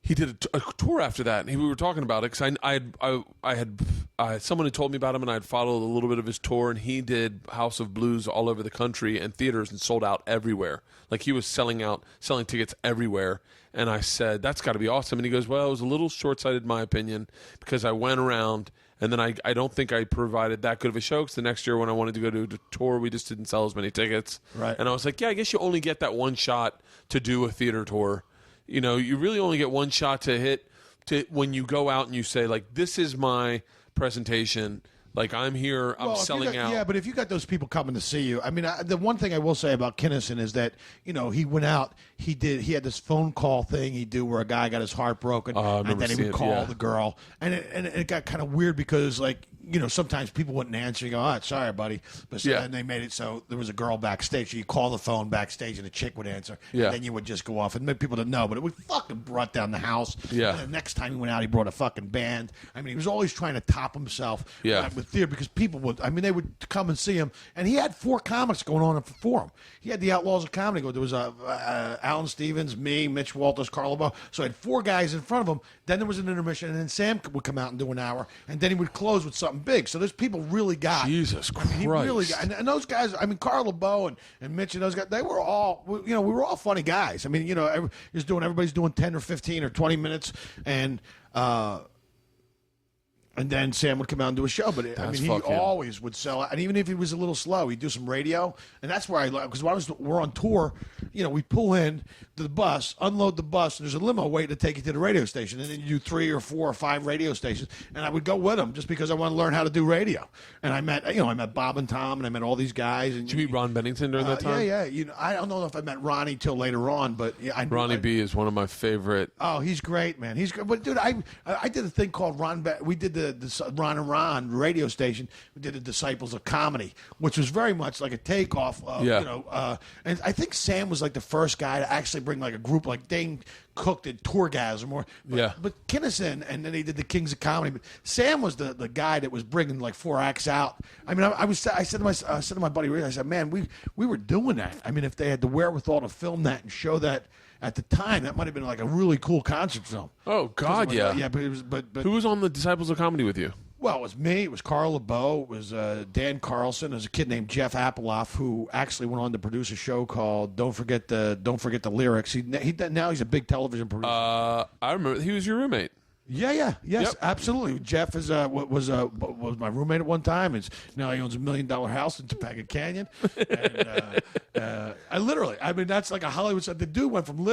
He did a tour after that, and we were talking about it because I had someone had told me about him, and I had followed a little bit of his tour, and he did House of Blues all over the country and theaters and sold out everywhere. Like he was selling tickets everywhere, and I said, that's got to be awesome. And he goes, well, it was a little short-sighted in my opinion because I went around, and then I don't think I provided that good of a show because the next year when I wanted to go to the tour, we just didn't sell as many tickets. Right. And I was like, yeah, I guess you only get that one shot to do a theater tour. You know, you really only get one shot to hit when you go out and you say, like, this is my presentation. Like, I'm here, I'm selling out. Yeah, but if you got those people coming to see you, I mean, the one thing I will say about Kinnison is that, you know, he went out, he had this phone call thing he'd do where a guy got his heart broken, and then he would call the girl. And it got kind of weird because, like, you know, sometimes people wouldn't answer. You go, oh, sorry, buddy. But then they made it so there was a girl backstage. So you call the phone backstage and a chick would answer. Yeah. And then you would just go off. And people didn't know, but it would fucking brought down the house. Yeah. And the next time he went out, he brought a fucking band. I mean, he was always trying to top himself with theater because people they would come and see him. And he had 4 comics going on for him. He had the Outlaws of Comedy. There was Alan Stevens, me, Mitch Walters, Carl LeBeau. So I had 4 guys in front of him. Then there was an intermission, and then Sam would come out and do an hour. And then he would close with something big. So there's people really got. Jesus Christ. He really got. And those guys, I mean, Carl LeBeau and Mitch and those guys, they were all, you know, we were all funny guys. I mean, you know, everybody's doing 10 or 15 or 20 minutes. And then Sam would come out and do a show. But, I mean, he always would sell out. And even if he was a little slow, he'd do some radio. And that's where because we're on tour, you know, we pull in to the bus, unload the bus, and there's a limo waiting to take you to the radio station. And then you do 3 or 4 or 5 radio stations. And I would go with him just because I want to learn how to do radio. And I met Bob and Tom, and I met all these guys. And, did you meet Ron Bennington during that time? Yeah. You know, I don't know if I met Ronnie till later on, but yeah, Ronnie B is one of my favorite. Oh, he's great, man. He's great. But dude, I did a thing called we did the Ron and Ron radio station. We did the Disciples of Comedy, which was very much like a takeoff of, you know, and I think Sam was like the first guy to actually bring like a group like Dane Cook did Tourgasm but Kinnison, and then he did the Kings of Comedy. But Sam was the guy that was bringing like 4 acts out. I mean, I said to my buddy Ray, I said, man, we were doing that. I mean, if they had the wherewithal to film that and show that at the time, that might have been like a really cool concert film. Oh God, yeah. Yeah, but it was but who was on the Disciples of Comedy with you? Well, it was me. It was Carl LeBeau. It was Dan Carlson. There's a kid named Jeff Applehoff who actually went on to produce a show called Don't Forget the Lyrics. Now he's a big television producer. I remember he was your roommate. Yes, absolutely. Jeff was my roommate at one time. Now he owns $1 million house in Topanga Canyon. And, I mean, that's like a Hollywood stuff. The dude went from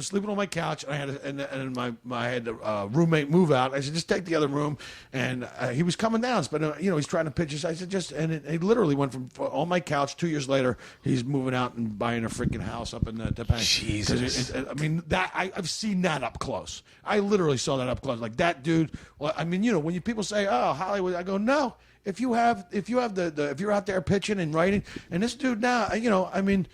sleeping on my couch, and I had a roommate move out. I said, just take the other room, and he was coming down, but he's trying to pitch us. I said, he literally went from on my couch. 2 years later, he's moving out and buying a freaking house up in Topanga. Jesus, I mean that I've seen that up close. I literally saw that up close. Like that dude. Well, I mean, when people say, "Oh, Hollywood," I go, "No. If you're out there pitching and writing, and this dude now, I mean,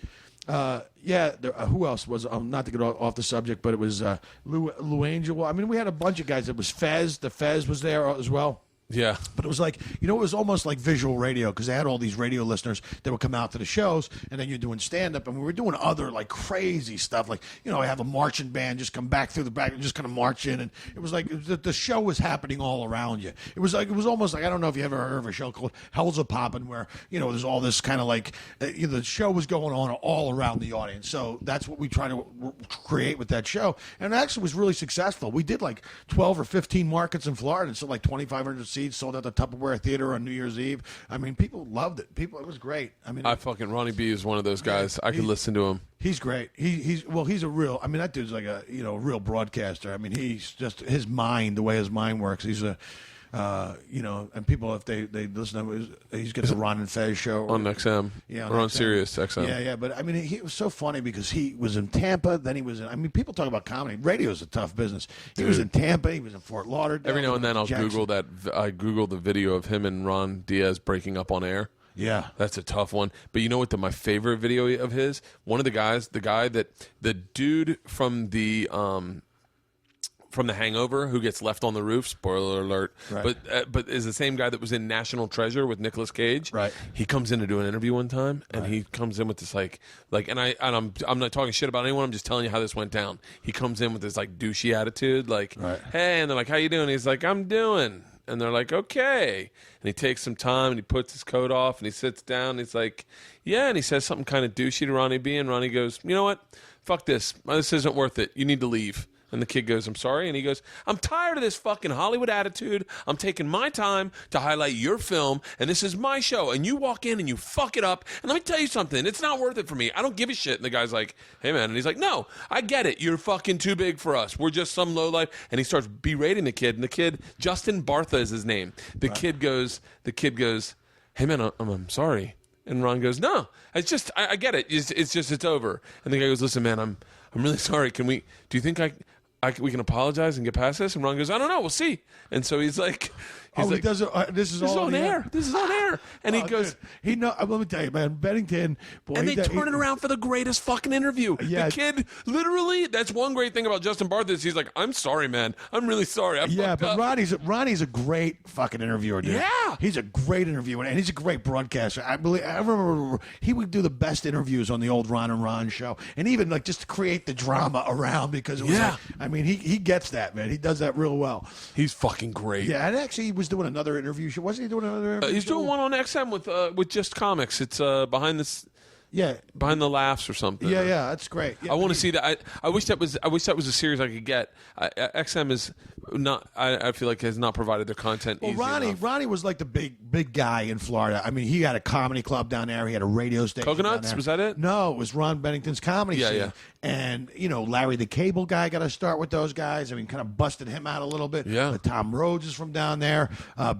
Who else was? Not to get off the subject, but it was Lou Angel. I mean, we had a bunch of guys. It was Fez. The Fez was there as well. Yeah. But it was like, it was almost like visual radio because they had all these radio listeners that would come out to the shows, and then you're doing stand-up, and we were doing other, like, crazy stuff. Like, I have a marching band just come back through the back and just kind of march in, and it was like the show was happening all around you. It was almost like, I don't know if you ever heard of a show called Hell's a Poppin', where, there's all this kind of like, the show was going on all around the audience. So that's what we try to create with that show. And it actually was really successful. We did like 12 or 15 markets in Florida, and so like 2,500 seats, sold at the Tupperware Theater on New Year's Eve. I mean, people loved it. It was great. I mean, Ronnie B is one of those guys. I could listen to him. He's great. He's a real. I mean, that dude's like a real broadcaster. I mean, he's just his mind, the way his mind works. He's a. And people, if they listen to him, he's got the Ron and Fez show on XM, or on Sirius XM. Yeah. But I mean, it was so funny because he was in Tampa, then he was in. I mean, people talk about comedy. Radio is a tough business. He was in Tampa. He was in Fort Lauderdale. Every now and then, I'll Jackson. Google that. I Google the video of him and Ron Diaz breaking up on air. Yeah, that's a tough one. But you know what? My favorite video of his, one of the guys, the dude from the Hangover who gets left on the roof. Spoiler alert! Right. But is the same guy that was in National Treasure with Nicolas Cage. Right. He comes in to do an interview one time, and he comes in with this I'm not talking shit about anyone. I'm just telling you how this went down. He comes in with this like douchey attitude, like, hey, and they're like, how you doing? He's like, I'm doing. And they're like, okay. And he takes some time and he puts his coat off and he sits down. And he's like, yeah. And he says something kind of douchey to Ronnie B. And Ronnie goes, you know what? Fuck this. This isn't worth it. You need to leave. And the kid goes, I'm sorry. And he goes, I'm tired of this fucking Hollywood attitude. I'm taking my time to highlight your film, and this is my show. And you walk in and you fuck it up. And let me tell you something. It's not worth it for me. I don't give a shit. And the guy's like, hey, man. And he's like, no, I get it. You're fucking too big for us. We're just some lowlife. And he starts berating the kid. And the kid, Justin Bartha is his name. The kid goes, hey, man, I'm sorry. And Ron goes, no, it's just, I get it. It's over. And the guy goes, listen, man, I'm really sorry. Do you think we can apologize and get past this? And Ron goes, I don't know. We'll see. And so he's like, he does it. This is all on air. This is on air. And he goes, let me tell you, man, Bennington. Boy, and they turn it around for the greatest fucking interview. Yeah. The kid, literally, that's one great thing about Justin Bartha is he's like, I'm sorry, man. I'm really sorry. But Ronnie's a great fucking interviewer, dude. Yeah. He's a great interviewer, and he's a great broadcaster. I remember he would do the best interviews on the old Ron and Ron show, and even like just to create the drama around because it was he gets that, man. He does that real well. He's fucking great. Yeah, and actually he was doing another interview show. Wasn't he doing another interview He's show? doing one on XM with just comics. It's behind this. Yeah, behind the laughs or something. Yeah, that's great. Yeah, I want to see that. I wish that was a series I could get. XM is not. I feel like has not provided the content. Well, easy Ronnie was like the big guy in Florida. I mean, he had a comedy club down there. He had a radio station. Coconuts, was that it? No, it was Ron Bennington's comedy scene. Yeah. And Larry the Cable Guy got to start with those guys. I mean, kind of busted him out a little bit. Yeah. But Tom Rhodes is from down there.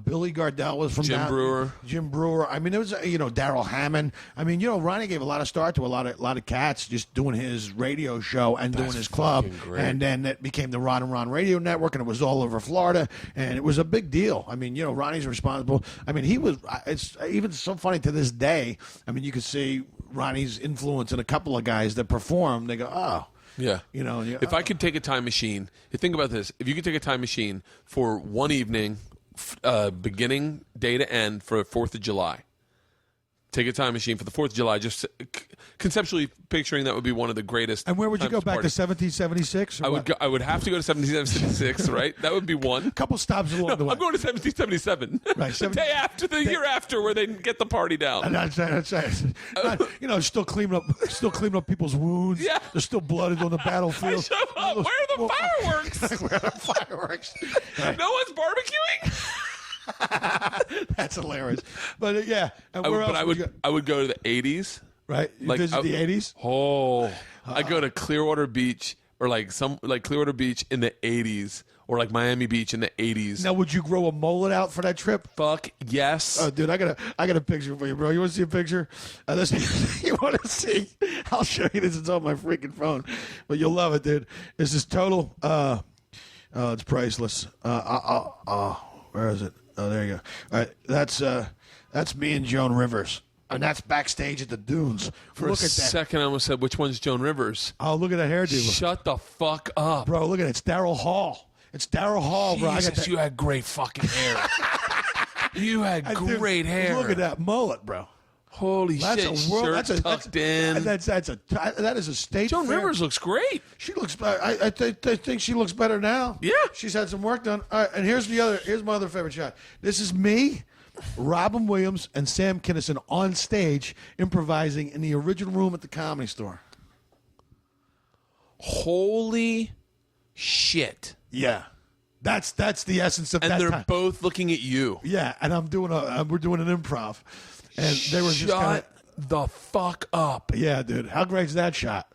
Billy Gardell was from Jim Brewer. I mean, it was Daryl Hammond. I mean, Ronnie gave a lot of start to a lot of cats just doing his radio show and doing his club. And then it became the Ron and Ron Radio Network, and it was all over Florida, and it was a big deal. I mean, Ronnie's responsible. I mean, he was. It's even so funny to this day. I mean, you could see Ronnie's influence in a couple of guys that perform. They go, oh. Yeah. If I could take a time machine, think about this. If you could take a time machine for one evening, beginning day to end for 4th of July, take a time machine for the 4th of July, just conceptually picturing that would be one of the greatest. And where would you go back to 1776? I would have to go to 1776, right? That would be one. A couple stops along the way. I'm going to 1777. Right, the year after, where they get the party down. That's right. Still cleaning up people's wounds. Yeah. There's still blood on the battlefield. Where are the fireworks? Where are the fireworks? Right. No one's barbecuing. That's hilarious. But yeah, I would go to the 80s. Right, visit the 80s. I go to Clearwater Beach or Clearwater Beach in the 80s or like Miami Beach in the 80s. Now, would you grow a mullet out for that trip? Fuck yes. Oh, dude, I got a picture for you, bro. You want to see a picture? You want to see? I'll show you this. It's on my freaking phone, but you'll love it, dude. This is total. It's priceless. Where is it? Oh, there you go. All right, that's me and Joan Rivers. And that's backstage at the Dunes. For a second, I almost said, which one's Joan Rivers? Oh, look at that hairdo. Shut the fuck up. Bro, look at it. It's Daryl Hall. It's Daryl Hall, bro. Jesus, you had great fucking hair. You had great hair. Look at that mullet, bro. Holy shit! Shirt tucked in. That is a state. Joan Rivers looks great. She looks. I think she looks better now. Yeah, she's had some work done. All right, and here's my other favorite shot. This is me, Robin Williams, and Sam Kinison on stage improvising in the original room at the Comedy Store. Holy shit! Yeah. That's the essence of that. And they're time. both looking at you. Yeah, and we're doing an improv. And they were just kind of the fuck up. Yeah, dude. How great's that shot?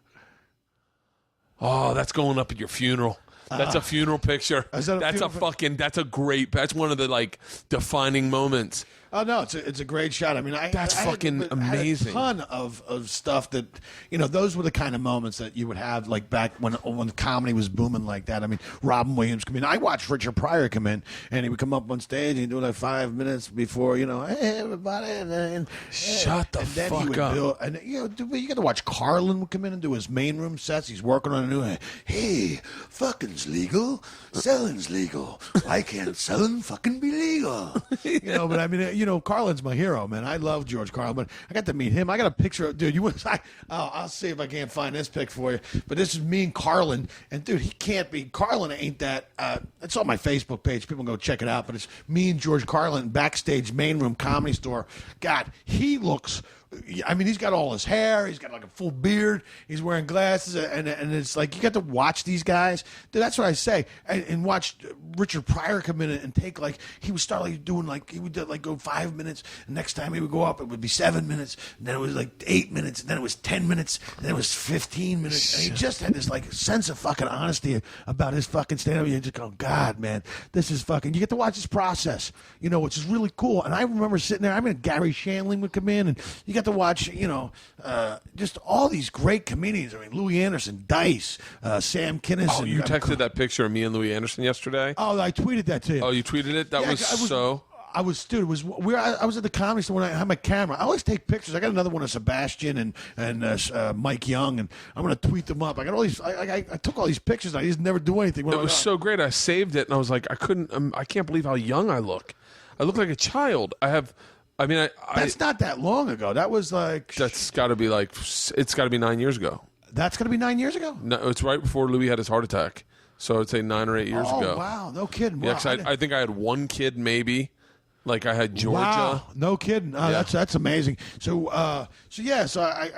Oh, that's going up at your funeral. That's a funeral picture. That's a great. That's one of the like defining moments. Oh no, it's a great shot. I mean, that's fucking amazing. Had a ton of stuff that those were the kind of moments that you would have like back when comedy was booming like that. I mean, Robin Williams come in. I watched Richard Pryor come in, and he would come up on stage and he'd do like 5 minutes before hey everybody, and shut the fuck up. And you got to watch Carlin would come in and do his main room sets. He's working on a new. Hey, fucking's legal, selling's legal. Why can't selling fucking be legal? But I mean. Carlin's my hero, man. I love George Carlin, but I got to meet him. I got a picture of, dude, I'll see if I can't find this pic for you. But this is me and Carlin, and dude, he can't be, Carlin ain't that, it's on my Facebook page. People can go check it out, but it's me and George Carlin backstage main room Comedy Store. God, he looks, I mean, he's got all his hair. He's got like a full beard. He's wearing glasses, and it's like you got to watch these guys. Dude, that's what I say. And watch Richard Pryor come in and take like he would start like doing like he would like go 5 minutes. And next time he would go up, it would be 7 minutes. And then it was like 8 minutes. And then it was 10 minutes. And then it was 15 minutes. And he just had this like sense of fucking honesty about his fucking stand-up. You just go, God, man, this is fucking. You get to watch this process, which is really cool. And I remember sitting there. I mean, Gary Shandling would come in, and you got to watch, just all these great comedians. I mean, Louis Anderson, Dice, Sam Kinison. Oh, you texted that picture of me and Louis Anderson yesterday? Oh, I tweeted that to you. Oh, you tweeted it? That was so... I was at the Comedy Store when I had my camera. I always take pictures. I got another one of Sebastian and Mike Young, and I'm going to tweet them up. I got all these. I took all these pictures. I just never do anything. It was so great. I saved it, and I was like, I can't believe how young I look. I look like a child. That's not that long ago. That was like... That's got to be like... It's got to be 9 years ago. That's going to be 9 years ago? No, it's right before Louis had his heart attack. So I'd say 9 or 8 years ago. Oh, wow. No kidding. Yeah, because I think I had one kid maybe. Like I had Georgia. Wow. No kidding. Yeah. That's amazing. So I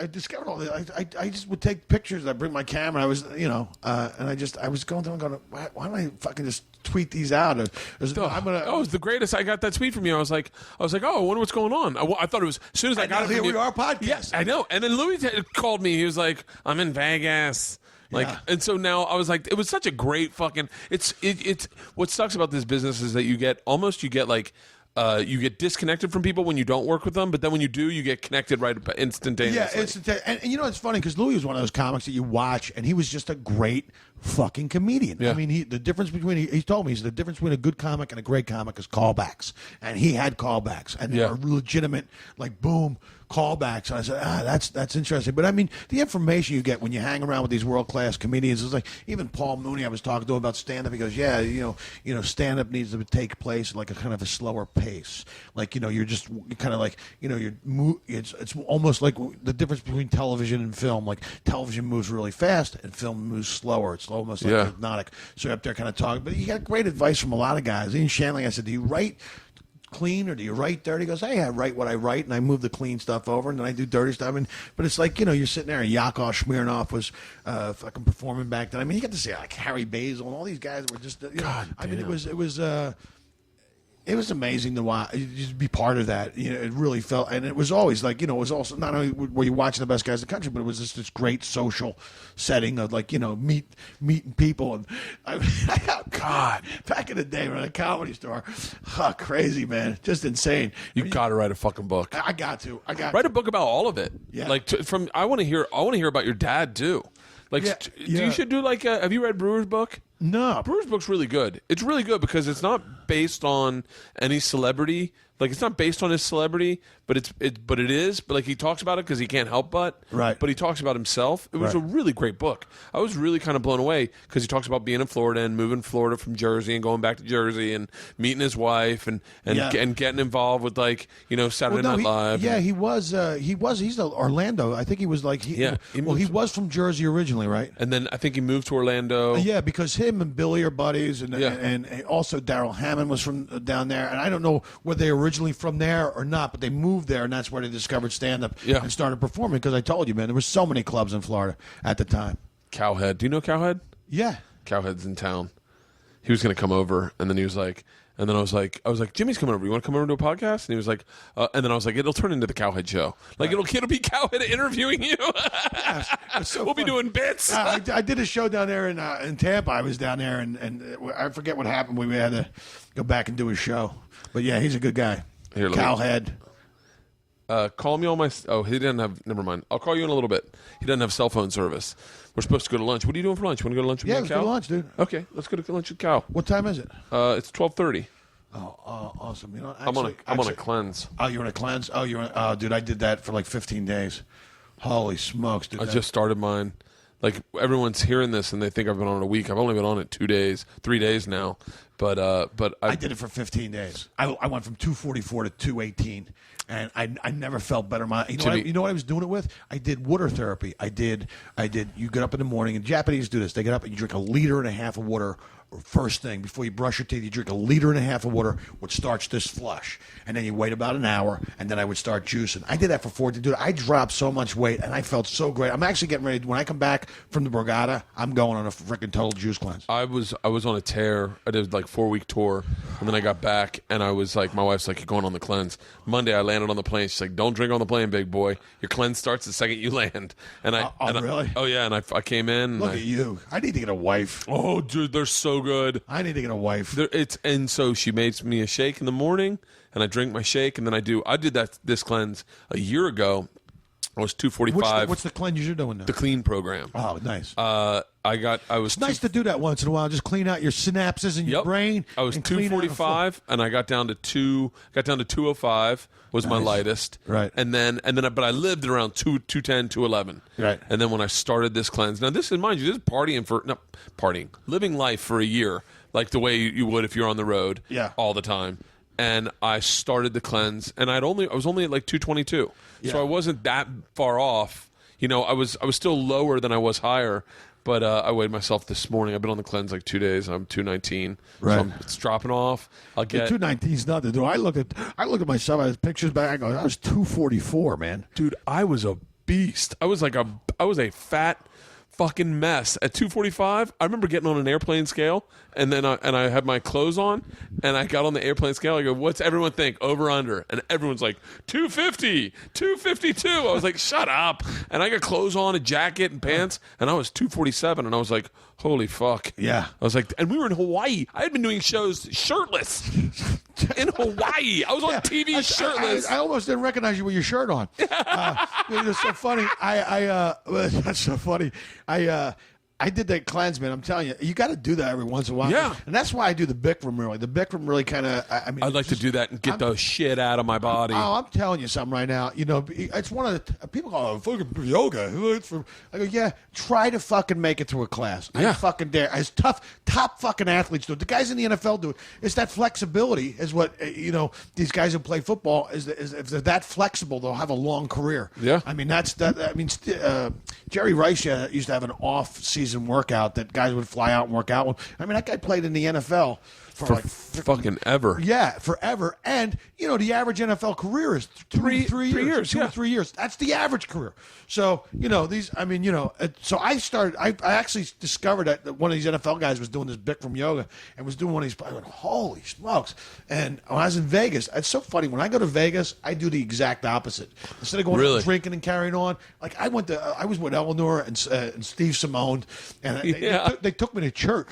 discovered all this. I just would take pictures. I bring my camera. I was, and I was going through and going, why don't I fucking just tweet these out? It was the greatest. I got that tweet from you. I was like, oh, I wonder what's going on. I thought it was as soon as I got it. Here from we are, podcast. Yes, I know. And then Louis called me. He was like, I'm in Vegas. And so now I was like, it was such a great fucking. It's what sucks about this business is that you get disconnected from people when you don't work with them, but then when you do, you get connected right instantaneously. Yeah, and it's funny because Louis was one of those comics that you watch, and he was just a great fucking comedian. Yeah. I mean, he told me the difference between a good comic and a great comic is callbacks, and he had callbacks, and they were legitimate, like boom callbacks. And I said, that's interesting. But I mean, the information you get when you hang around with these world class comedians is like even Paul Mooney. I was talking to him about stand up. He goes, stand up needs to take place at like a kind of a slower pace. Like you're just kind of like it's almost like the difference between television and film. Like television moves really fast and film moves slower. It's almost like hypnotic. So you're up there kind of talking. But you got great advice from a lot of guys. Ian Shandling, I said, do you write clean or do you write dirty? He goes, hey, I write what I write, and I move the clean stuff over, and then I do dirty stuff. But it's like, you're sitting there, and Yakov Smirnoff was fucking performing back then. I mean, you got to see like Harry Basil and all these guys were just, I mean, it was amazing to watch, just be part of that. It really felt, and it was always like, it was also not only were you watching the best guys in the country, but it was just this great social setting of like, meeting people. And God, back in the day, we're at a Comedy Store. Crazy, man, just insane. You got to write a fucking book. I got to write a book about all of it. Yeah, like I want to hear about your dad too. Like, you should do like have you read Brewer's book? No. Brewer's book's really good. It's really good because it's not based on any celebrity, Like it's not based on his celebrity, but it is. But like he talks about it because he can't help but. Right. But he talks about himself. It was a really great book. I was really kind of blown away because he talks about being in Florida and moving to Florida from Jersey and going back to Jersey and meeting his wife and getting involved with like Saturday Night Live. Yeah, he was. He's Orlando. I think he was like. He was from Jersey originally, right? And then I think he moved to Orlando. Yeah, because him and Billy are buddies, and also Daryl Hammond was from down there. And I don't know whether they were originally from there or not, but they moved there, and that's where they discovered stand-up and started performing. Because I told you, man, there were so many clubs in Florida at the time. Cowhead. Do you know Cowhead? Yeah. Cowhead's in town. He was going to come over, and then he was like, and then I was like, Jimmy's coming over. You want to come over to a podcast? And he was like, and then I was like, it'll turn into the Cowhead show. Like it'll be Cowhead interviewing you. We'll be doing bits. I did a show down there in Tampa. I was down there, and I forget what happened. We had to go back and do a show. But yeah, he's a good guy. Here, Cowhead. Call me on my. Oh, he didn't have. Never mind. I'll call you in a little bit. He doesn't have cell phone service. We're supposed to go to lunch. What are you doing for lunch? You want to go to lunch with me and let's Cal? go to lunch, dude. Okay, let's go to lunch with Cal. What time is it? It's 12:30. Oh, awesome. I'm on a cleanse. Oh, you're on a cleanse? Oh, dude, I did that for like 15 days. Holy smokes, dude. I just started mine. Like everyone's hearing this and they think I've been on it a week. I've only been on it 3 days now. But I did it for 15 days. I went from 244 to 218, and I never felt better. You know what I was doing it with? I did water therapy. I did. You get up in the morning, and Japanese do this. They get up and you drink 1.5 liters of water first thing before you brush your teeth. You drink 1.5 liters of water, which starts this flush, and then you wait about an hour, and then I would start juicing. I did that for 14 days. I dropped so much weight, and I felt so great. I'm actually getting ready. When I come back from the Borgata, I'm going on a freaking total juice cleanse. I was on a tear. I did like 4-week tour, and then I got back, and I was like, my wife's like, you're going on the cleanse. Monday, I landed on the plane. She's like, don't drink on the plane, big boy. Your cleanse starts the second you land. And really? Oh yeah, and I came in. Look at you. I need to get a wife. Oh, dude, they're so good. I need to get a wife. And so she makes me a shake in the morning, and I drink my shake, and then I did this cleanse a year ago. I was 245. What's the cleanse you're doing now? The clean program. Oh, nice. It's nice to do that once in a while. Just clean out your synapses in your brain. I was 245, and I got down to 205 was my lightest. Right. But I lived at around 210, 211. Right. And then when I started this cleanse, now this is, mind you, this is living life for a year, like the way you would if you're on the road. Yeah. All the time. And I started the cleanse, and I was only at like 222, so I wasn't that far off. I was still lower than I was higher, but I weighed myself this morning. I've been on the cleanse like 2 days. I'm 219, right? So it's dropping off. I'll get 219 is nothing. Dude, I look at myself. I have pictures back. I go, I was 244, man. Dude, I was a beast. I was a fat fucking mess at 245. I remember getting on an airplane scale, and then I had my clothes on, and I got on the airplane scale. I go, what's everyone think, over under? And everyone's like 250, 252. I was like, shut up. And I got clothes on, a jacket and pants, and I was 247, and I was like, holy fuck. Yeah. I was like, and we were in Hawaii. I had been doing shows shirtless in Hawaii. I was on TV shirtless. I almost didn't recognize you with your shirt on. It's so funny. That's so funny. I did that cleanse, man. I'm telling you, you got to do that every once in a while. Yeah. And that's why I do the Bikram really. The Bikram really kind of, I'd like to do that and get the shit out of my body. I'm telling you something right now. It's one of the, people go, fucking yoga. I go, yeah, try to fucking make it through a class. Yeah. I fucking dare. As top fucking athletes do it. The guys in the NFL do it. It's that flexibility is what, these guys who play football, is if they're that flexible, they'll have a long career. Yeah. Jerry Rice used to have an off-season workout that guys would fly out and work out. That guy played in the NFL for like fucking ever. Yeah, forever. And the average NFL career is three years. 2 or 3 years. That's the average career. So So I started. I actually discovered that one of these NFL guys was doing this Bikram yoga and was doing one of these. I went, holy smokes! And when I was in Vegas, it's so funny. When I go to Vegas, I do the exact opposite. Instead of going out drinking and carrying on, like I was with Eleanor and Steve Simone, and they took me to church.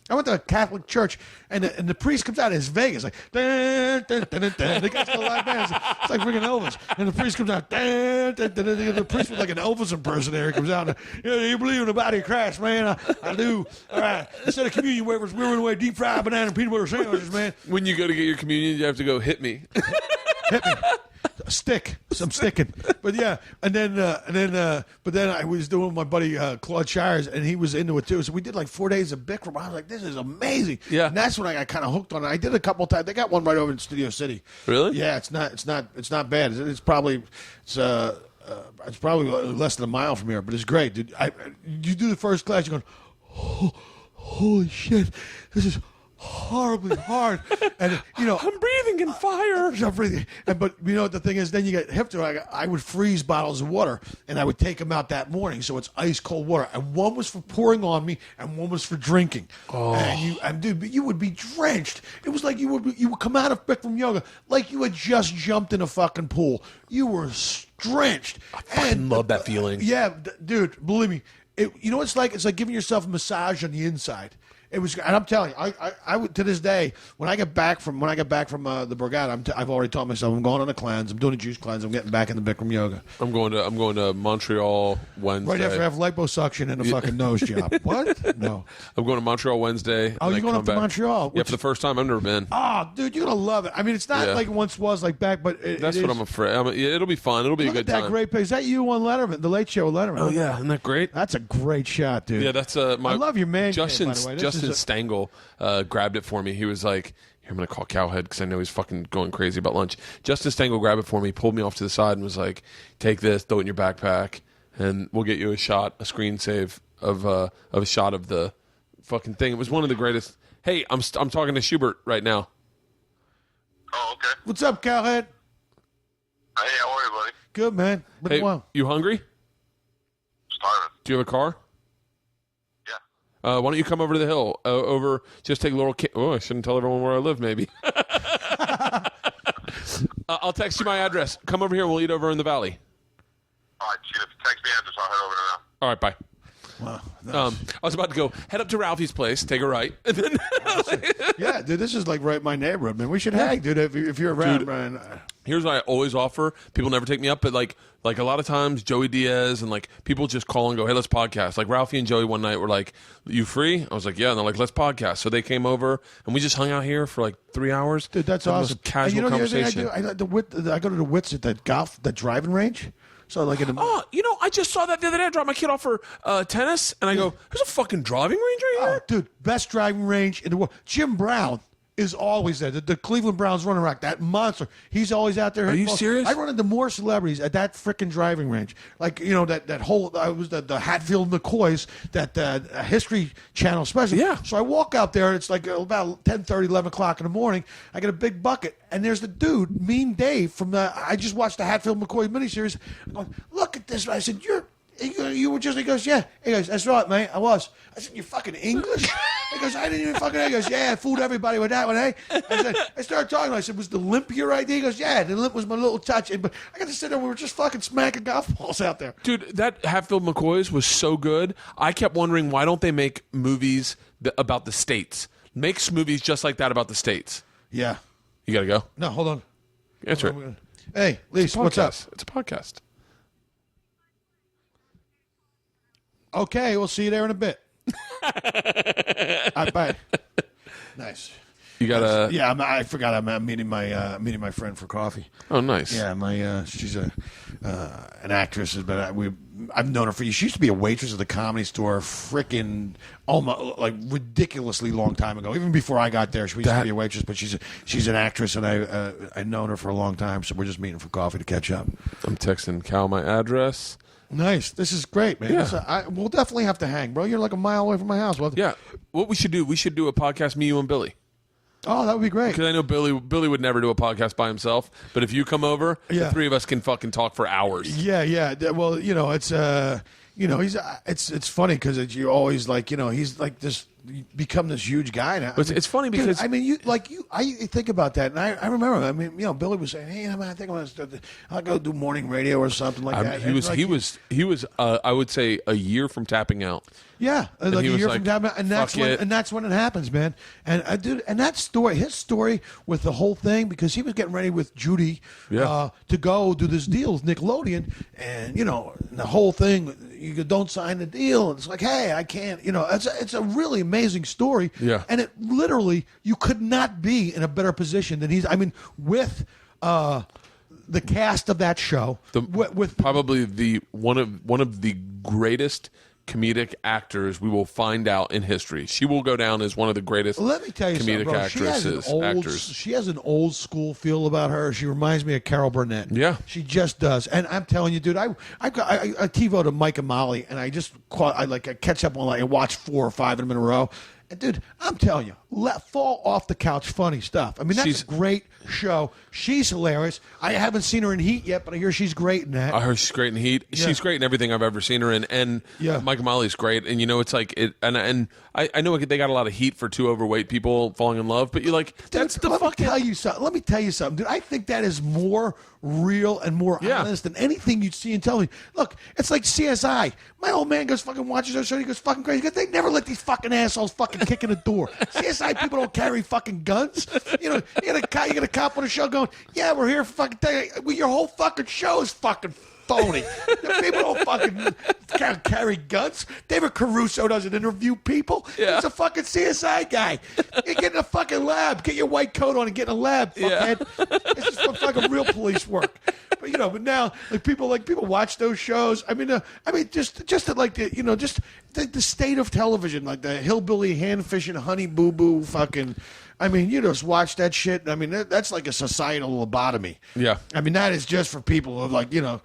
I went to a Catholic church, and the priest comes out. It's Vegas, like dun, dun, dun, dun, dun. The guy's got a live band. It's like freaking Elvis, and the priest comes out. Dun, dun, dun, dun. The priest was like an Elvis impersonator. Comes out. And, you believe in the body of Christ, man? I do. All right. Instead of communion wafers, we were away deep fried banana and peanut butter sandwiches, man. When you go to get your communion, you have to go hit me. Hit me. Some sticking, but yeah, but then I was doing with my buddy Claude Shires, and he was into it too. So we did like 4 days of Bikram. I was like, this is amazing. Yeah, and that's when I got kind of hooked on it. I did it a couple times. They got one right over in Studio City. Really? Yeah, it's not bad. It's probably less than a mile from here, but it's great, dude. You do the first class, you're going, oh, holy shit, this is horribly hard, and I'm breathing in fire. I'm breathing, but what the thing is, then you get hip to it. I would freeze bottles of water, and I would take them out that morning, so it's ice cold water, and one was for pouring on me, and one was for drinking. Oh, dude, but you would be drenched. It was like you would come out of Bikram yoga like you had just jumped in a fucking pool. You were drenched. I love that feeling. Yeah, dude, believe me. You know what it's like? It's like giving yourself a massage on the inside. It was, and I'm telling you, I would, to this day, when I get back from the Borgata, I've already told myself I'm going on a cleanse. I'm doing a juice cleanse. I'm getting back in the Bikram yoga. I'm going to Montreal Wednesday. Right after I have liposuction and a fucking nose job. What? No. I'm going to Montreal Wednesday. Oh, you're going up to Montreal? Yeah, for the first time. I've never been. Oh, dude, you're gonna love it. I mean, it's not like it once was, like back, but that's what I'm afraid. It'll be fun. It'll be a good time. That great place. Is that you on Letterman, the Late Show with Letterman? Oh yeah, isn't that great? That's a great shot, dude. Yeah, that's I love your man. Justin by the way. Justin Stengel grabbed it for me. He was like, here, I'm going to call Cowhead because I know he's fucking going crazy about lunch. Justin Stengel grabbed it for me, pulled me off to the side, and was like, take this, throw it in your backpack, and we'll get you a screen save of a shot of the fucking thing. It was one of the greatest. Hey, I'm talking to Shubert right now. Oh, okay. What's up, Cowhead? Hey, how are you, buddy? Good, man. Been a while. You hungry? Starving. Do you have a car? Yeah. Why don't you come over to the hill? Just take a little. I shouldn't tell everyone where I live. Maybe. I'll text you my address. Come over here. and We'll eat over in the valley. All right, Chief. Text me address. I'll head over there now. All right. Bye. Wow. Nice. I was about to go head up to Ralphie's place, take a right, and then yeah, dude, this is like right in my neighborhood, man. We should hang, dude, if you're around, Dude, man. Here's what I always offer. People never take me up, but like a lot of times, Joey Diaz and like people just call and go, "Hey, let's podcast." Like Ralphie and Joey one night were like, "You free?" I was like, "Yeah," and they're like, "Let's podcast." So they came over and we just hung out here for like 3 hours. Dude, that's awesome. Casual conversation. I go to the Wits at the driving range. So like in the I just saw that the other day. I dropped my kid off for tennis, and I go, "There's a fucking driving range right here." Oh, dude, best driving range in the world. Jim Brown is always there. The Cleveland Browns running back, that monster. He's always out there. Are you serious? I run into more celebrities at that freaking driving range. Like, that whole, I was the Hatfield McCoys, that History Channel special. Yeah. So I walk out there, and it's like about 10:30, 11 o'clock in the morning. I get a big bucket, and there's the dude, Mean Dave, I just watched the Hatfield McCoy miniseries. I'm going, look at this. I said, you were just, he goes, yeah. He goes, that's right, mate, I was. I said, you fucking English? He goes, I didn't even fucking, he goes, yeah, I fooled everybody with that one, eh? I started talking, I said, was the limp your idea? He goes, yeah, the limp was my little touch. But I got to sit there, we were just fucking smacking golf balls out there. Dude, that Hatfield McCoy's was so good. I kept wondering, why don't they make movies about the States? Makes movies just like that about the States. Yeah. You got to go? No, hold on. Answer it. Hey, Lise, what's up? It's a podcast. Okay, we'll see you there in a bit. All right, bye. Nice. You got Yeah, I forgot. I'm meeting my friend for coffee. Oh, nice. Yeah, she's an actress, but I've known her for years. She used to be a waitress at the Comedy Store, freaking almost like ridiculously long time ago. Even before I got there, she used to be a waitress. But she's an actress, and I've known her for a long time. So we're just meeting for coffee to catch up. I'm texting Cal my address. Nice. This is great, man. Yeah. We'll definitely have to hang, bro. You're like a mile away from my house. Yeah. What we should do a podcast, me, you, and Billy. Oh, that would be great. Because I know Billy would never do a podcast by himself. But if you come over, the three of us can fucking talk for hours. Yeah. Well, it's it's funny because you're always like, he's like this become this huge guy now. It's funny because I think about that, and I remember. I mean, Billy was saying, "Hey, I think I'll go do morning radio or something like that." He was. I would say a year from tapping out. Yeah, like a year from tapping out, and that's when it happens, man. And dude, and that story, his story with the whole thing, because he was getting ready with Judy to go do this deal with Nickelodeon, and the whole thing. You don't sign the deal, and it's like, hey, I can't. It's a really amazing story. Yeah, and it literally, you could not be in a better position than he's. I mean, with the cast of that show, with probably one of the greatest comedic actors we will find out in history. She will go down as one of the greatest. Let me tell you comedic actors. She has an old school feel about her. She reminds me of Carol Burnett. Yeah, she just does. And I'm telling you, dude, I TiVoed to Mike and Molly, and I just I catch up on I watch 4 or 5 of them in a row. And dude, I'm telling you, fall off the couch funny stuff. I mean, that's a great show. She's hilarious. I haven't seen her in Heat yet, but I hear she's great in that. I heard she's great in Heat. Yeah. She's great in everything I've ever seen her in. And Mike and Molly's great. And it's like it. And I know they got a lot of heat for 2 overweight people falling in love, but you're like, that's dude, the fucking. Let me tell you something, dude. I think that is more real and more honest than anything you'd see in television. Look, it's like CSI. My old man goes fucking watches their show. He goes fucking crazy. They never let these fucking assholes fucking kick in the door. CSI people don't carry fucking guns. You get a cop on a show going, yeah, we're here for fucking thing. Your whole fucking show is fucking phony. People don't fucking carry guns. David Caruso doesn't interview people. Yeah. He's a fucking CSI guy. You get in a fucking lab. Get your white coat on and get in a lab, fuckhead. This is for fucking real police work. But now people watch those shows. Just the state of television, like the hillbilly hand fishing, honey boo boo fucking. You just watch that shit. That's like a societal lobotomy. Yeah. That is just for people who I go,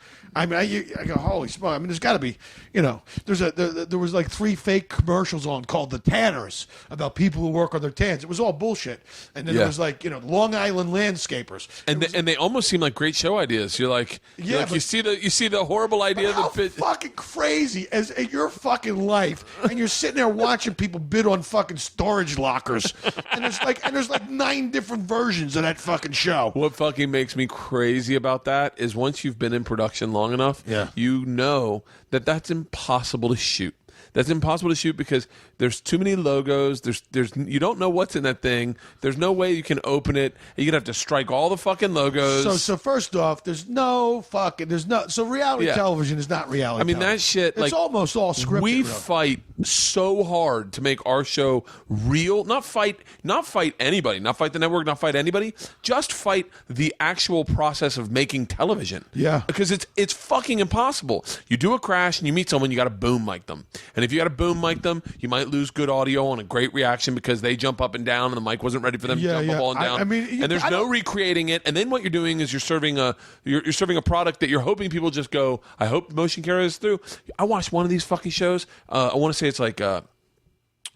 holy smoke. There's got to be, there was like 3 fake commercials on called The Tanners about people who work on their tans. It was all bullshit. And then there was Long Island landscapers. And they almost seem like great show ideas. You're like, you see the horrible idea that fit. Fucking crazy as in your fucking life, and you're sitting there watching people bid on fucking storage lockers, and there's like 9 different versions of that fucking show. What fucking makes me crazy about that is once you've been in production long enough, you know that's impossible to shoot. That's impossible to shoot because there's too many logos. There's you don't know what's in that thing. There's no way you can open it. You're gonna have to strike all the fucking logos. So first off, so reality television is not reality. television. That shit. It's almost all scripted. We fight so hard to make our show real. Not fight anybody. Not fight the network. Not fight anybody. Just fight the actual process of making television. Yeah. Because it's fucking impossible. You do a crash and you meet someone. You got to boom mic them. And if you got to boom mic them, you might lose good audio on a great reaction because they jump up and down and the mic wasn't ready for them to jump up and down. And there's no recreating it. And then what you're doing is you're serving a product that you're hoping people just go, I hope the motion carries through. I watched one of these fucking shows. I want to say it's like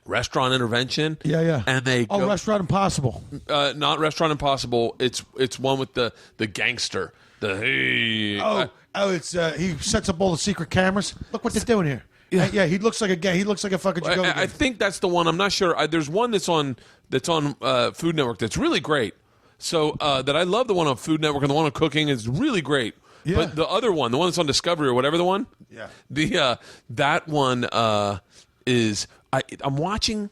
Restaurant Intervention. Yeah. And they go, Restaurant Impossible. Not Restaurant Impossible. It's one with the gangster. It's he sets up all the secret cameras. Look what they're doing here. Yeah, he looks like a guy. He looks like a fucking. I think that's the one. I'm not sure. There's one that's on Food Network that's really great. So that I love the one on Food Network and the one on Cooking is really great. Yeah. But the other one, the one that's on Discovery or whatever the one. Yeah. That one is I'm watching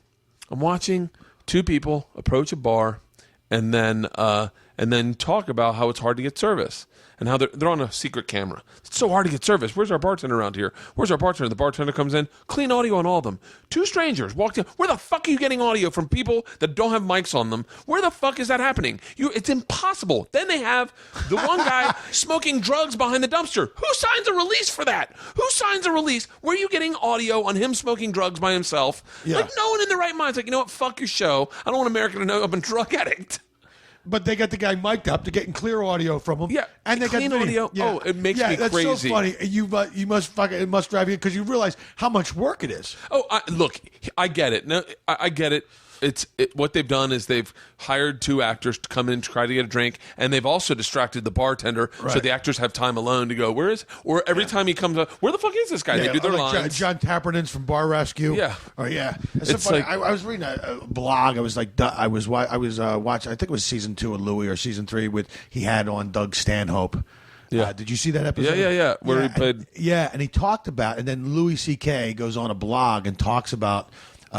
2 people approach a bar and then talk about how it's hard to get service. And how they're on a secret camera. It's so hard to get service. Where's our bartender around here? Where's our bartender? The bartender comes in. Clean audio on all of them. 2 strangers walked in. Where the fuck are you getting audio from people that don't have mics on them? Where the fuck is that happening? It's impossible. Then they have the one guy smoking drugs behind the dumpster. Who signs a release for that? Who signs a release? Where are you getting audio on him smoking drugs by himself? Yeah. Like no one in their right mind is like, you know what? Fuck your show. I don't want America to know I'm a drug addict. But they got the guy mic'd up. They're getting clear audio from him. Yeah, and they clean got audio. Yeah. Oh, it makes me that's crazy. So funny. It must drive you because you realize how much work it is. Oh, look, I get it. No, I get it. what they've done is they've hired 2 actors to come in and try to get a drink, and they've also distracted the bartender, so the actors have time alone to go, or every time he comes up, where the fuck is this guy? They do their lines. John Tappernon's from Bar Rescue. Yeah. Oh yeah. It's so funny. I was reading a blog. I was watching. I think it was season 2 of Louis or season 3 he had on Doug Stanhope. Yeah. Did you see that episode? Yeah. Where he played. And he talked about, and then Louis C.K. goes on a blog and talks about, they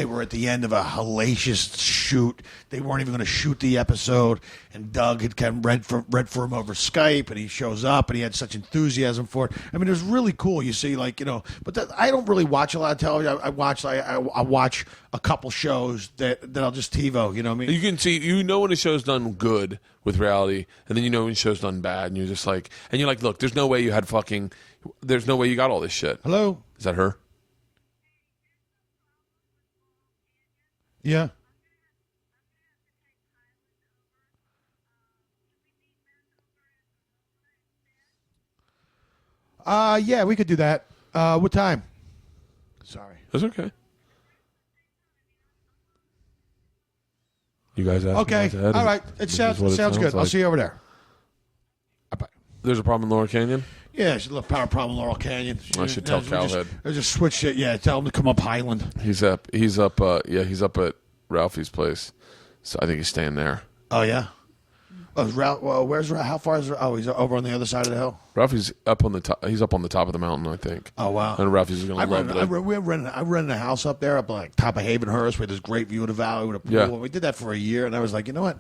were at the end of a hellacious shoot. They weren't even going to shoot the episode, and Doug had kind of read for him over Skype, and he shows up, and he had such enthusiasm for it. I mean, it was really cool. You see, but I don't really watch a lot of television. I watch a couple shows that I'll just TiVo. You know what I mean? You can see, when a show's done good with reality, and then when a show's done bad, and you're just like, look, there's no way you got all this shit. Hello? Is that her? Yeah. Yeah, we could do that. What time? Sorry. That's okay. You guys asked Okay. me All right. It sounds good. I'll see you over there. Bye. There's a problem in Laurel Canyon? Yeah, she's a little power problem in Laurel Canyon. I should tell Cowhead. I just switched it. Yeah, tell him to come up Highland. He's up at Ralphie's place. So I think he's staying there. Oh, yeah? Where's Ralph? How far is Ralph? Oh, he's over on the other side of the hill? Ralphie's up on the top. He's up on the top of the mountain, I think. Oh, wow. And Ralphie's going to love it. I rented a house up there, up like top of Havenhurst with this great view of the valley with a pool. Yeah. We did that for a year, and I was like, you know what?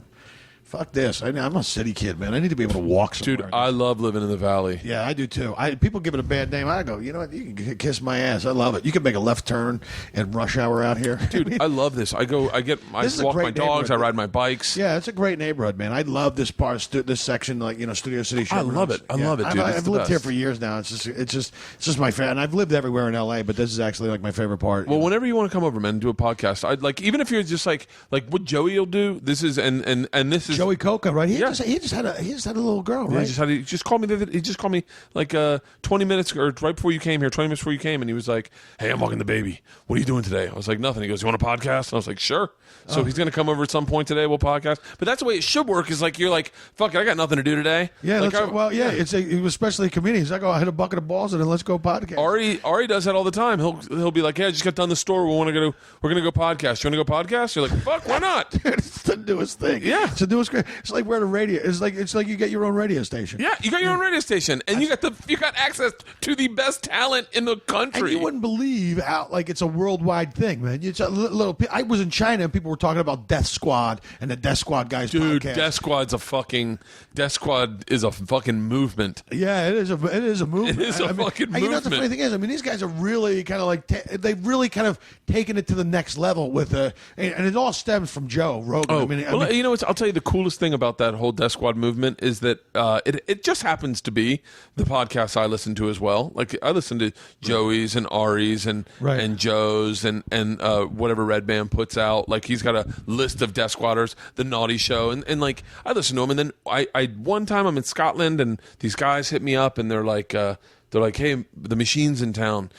Fuck this. I'm a city kid, man. I need to be able to walk somewhere. Dude, I love living in the valley. Yeah, I do too. People give it a bad name. I go, you know what? You can kiss my ass. I love it. You can make a left turn in rush hour out here. Dude, I love this. I walk my dogs. I ride my bikes. Yeah, it's a great neighborhood, man. I love this part, this section, Studio City. I love it. I love it, dude. I've lived here for years now. It's just my favorite. And I've lived everywhere in L.A., but this is actually like my favorite part. Well, whenever you want to come over, man, and do a podcast, I'd like, even if you're just like what Joey will do. This is and this is Joey Coca, right? He Yeah. just had a little girl, right? He just called me like 20 minutes or right before you came here, 20 minutes before you came, and he was like, "Hey, I'm walking the baby. What are you doing today?" I was like, "Nothing." He goes, "You want a podcast?" And I was like, "Sure." So he's going to come over at some point today. We'll podcast. But that's the way it should work. Is like you're like, "Fuck it, I got nothing to do today." Yeah. Like, It's especially a comedian. He's like, "Oh, I hit a bucket of balls and then let's go podcast." Ari does that all the time. He'll be like, "Yeah, I just got done the store. We're gonna go podcast. You want to go podcast?" You're like, "Fuck, why not?" It's the newest thing. Yeah. It's the newest. It's like we're at a radio. It's like you get your own radio station. Yeah, you got your own radio station, and you got access to the best talent in the country. And you wouldn't believe how it's a worldwide thing, man. It's a little. I was in China and people were talking about Death Squad and the Death Squad guys. Dude, podcast. Death Squad is a fucking movement. Yeah, it is a movement. It is a fucking movement. You know what the funny thing is? I mean, these guys are really kind of like they've really kind of taken it to the next level with and it all stems from Joe Rogan. Oh, I'll tell you the coolest thing about that whole Death Squad movement is that it just happens to be the podcasts I listen to as well. Like I listen to Joey's and Ari's and Joe's and whatever Red Band puts out. Like he's got a list of Death Squatters, the Naughty Show, and like I listen to them. And then I one time I'm in Scotland and these guys hit me up and they're like, "Hey, the Machine's in town.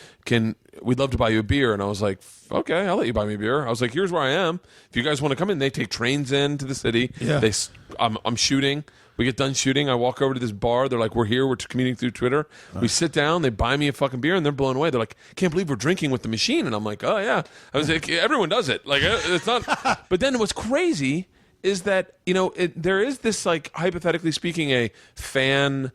We'd love to buy you a beer." And I was like, "Okay, I'll let you buy me a beer." I was like, "Here's where I am. If you guys want to come in," they take trains into the city. Yeah. I'm shooting. We get done shooting. I walk over to this bar. They're like, "We're here. We're commuting through Twitter." We sit down. They buy me a fucking beer, and they're blown away. They're like, "Can't believe we're drinking with the Machine." And I'm like, "Oh yeah." I was like, "Everyone does it. Like it's not." But then what's crazy is that there is this like hypothetically speaking a fan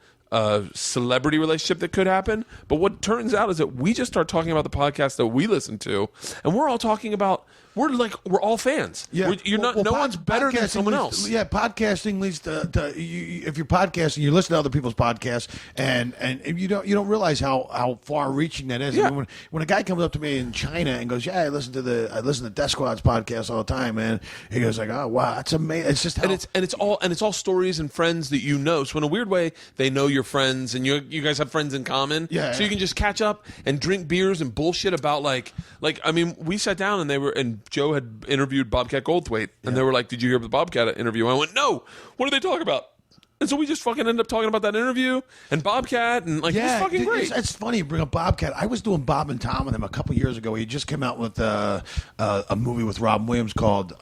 celebrity relationship that could happen. But what turns out is that we just start talking about the podcast that we listen to, and we're all talking about. We're all fans. Yeah, no one's better than someone else. Yeah, podcasting leads to if you're podcasting, you listen to other people's podcasts, and you don't realize how far reaching that is. Yeah. I mean, when a guy comes up to me in China and goes, "Yeah, I listen to Death Squad's podcast all the time," man, he goes like, "Oh wow, that's amazing." It's just it's all stories and friends that you know. So in a weird way, they know your friends, and you guys have friends in common. Yeah, so you can just catch up and drink beers and bullshit about like I mean, we sat down and Joe had interviewed Bobcat Goldthwait, and they were like, "Did you hear the Bobcat interview?" I went, "No. What did they talk about?" And so we just fucking ended up talking about that interview and Bobcat, and like, it's fucking great. It's funny you bring up Bobcat. I was doing Bob and Tom with him a couple years ago. He just came out with a movie with Robin Williams called.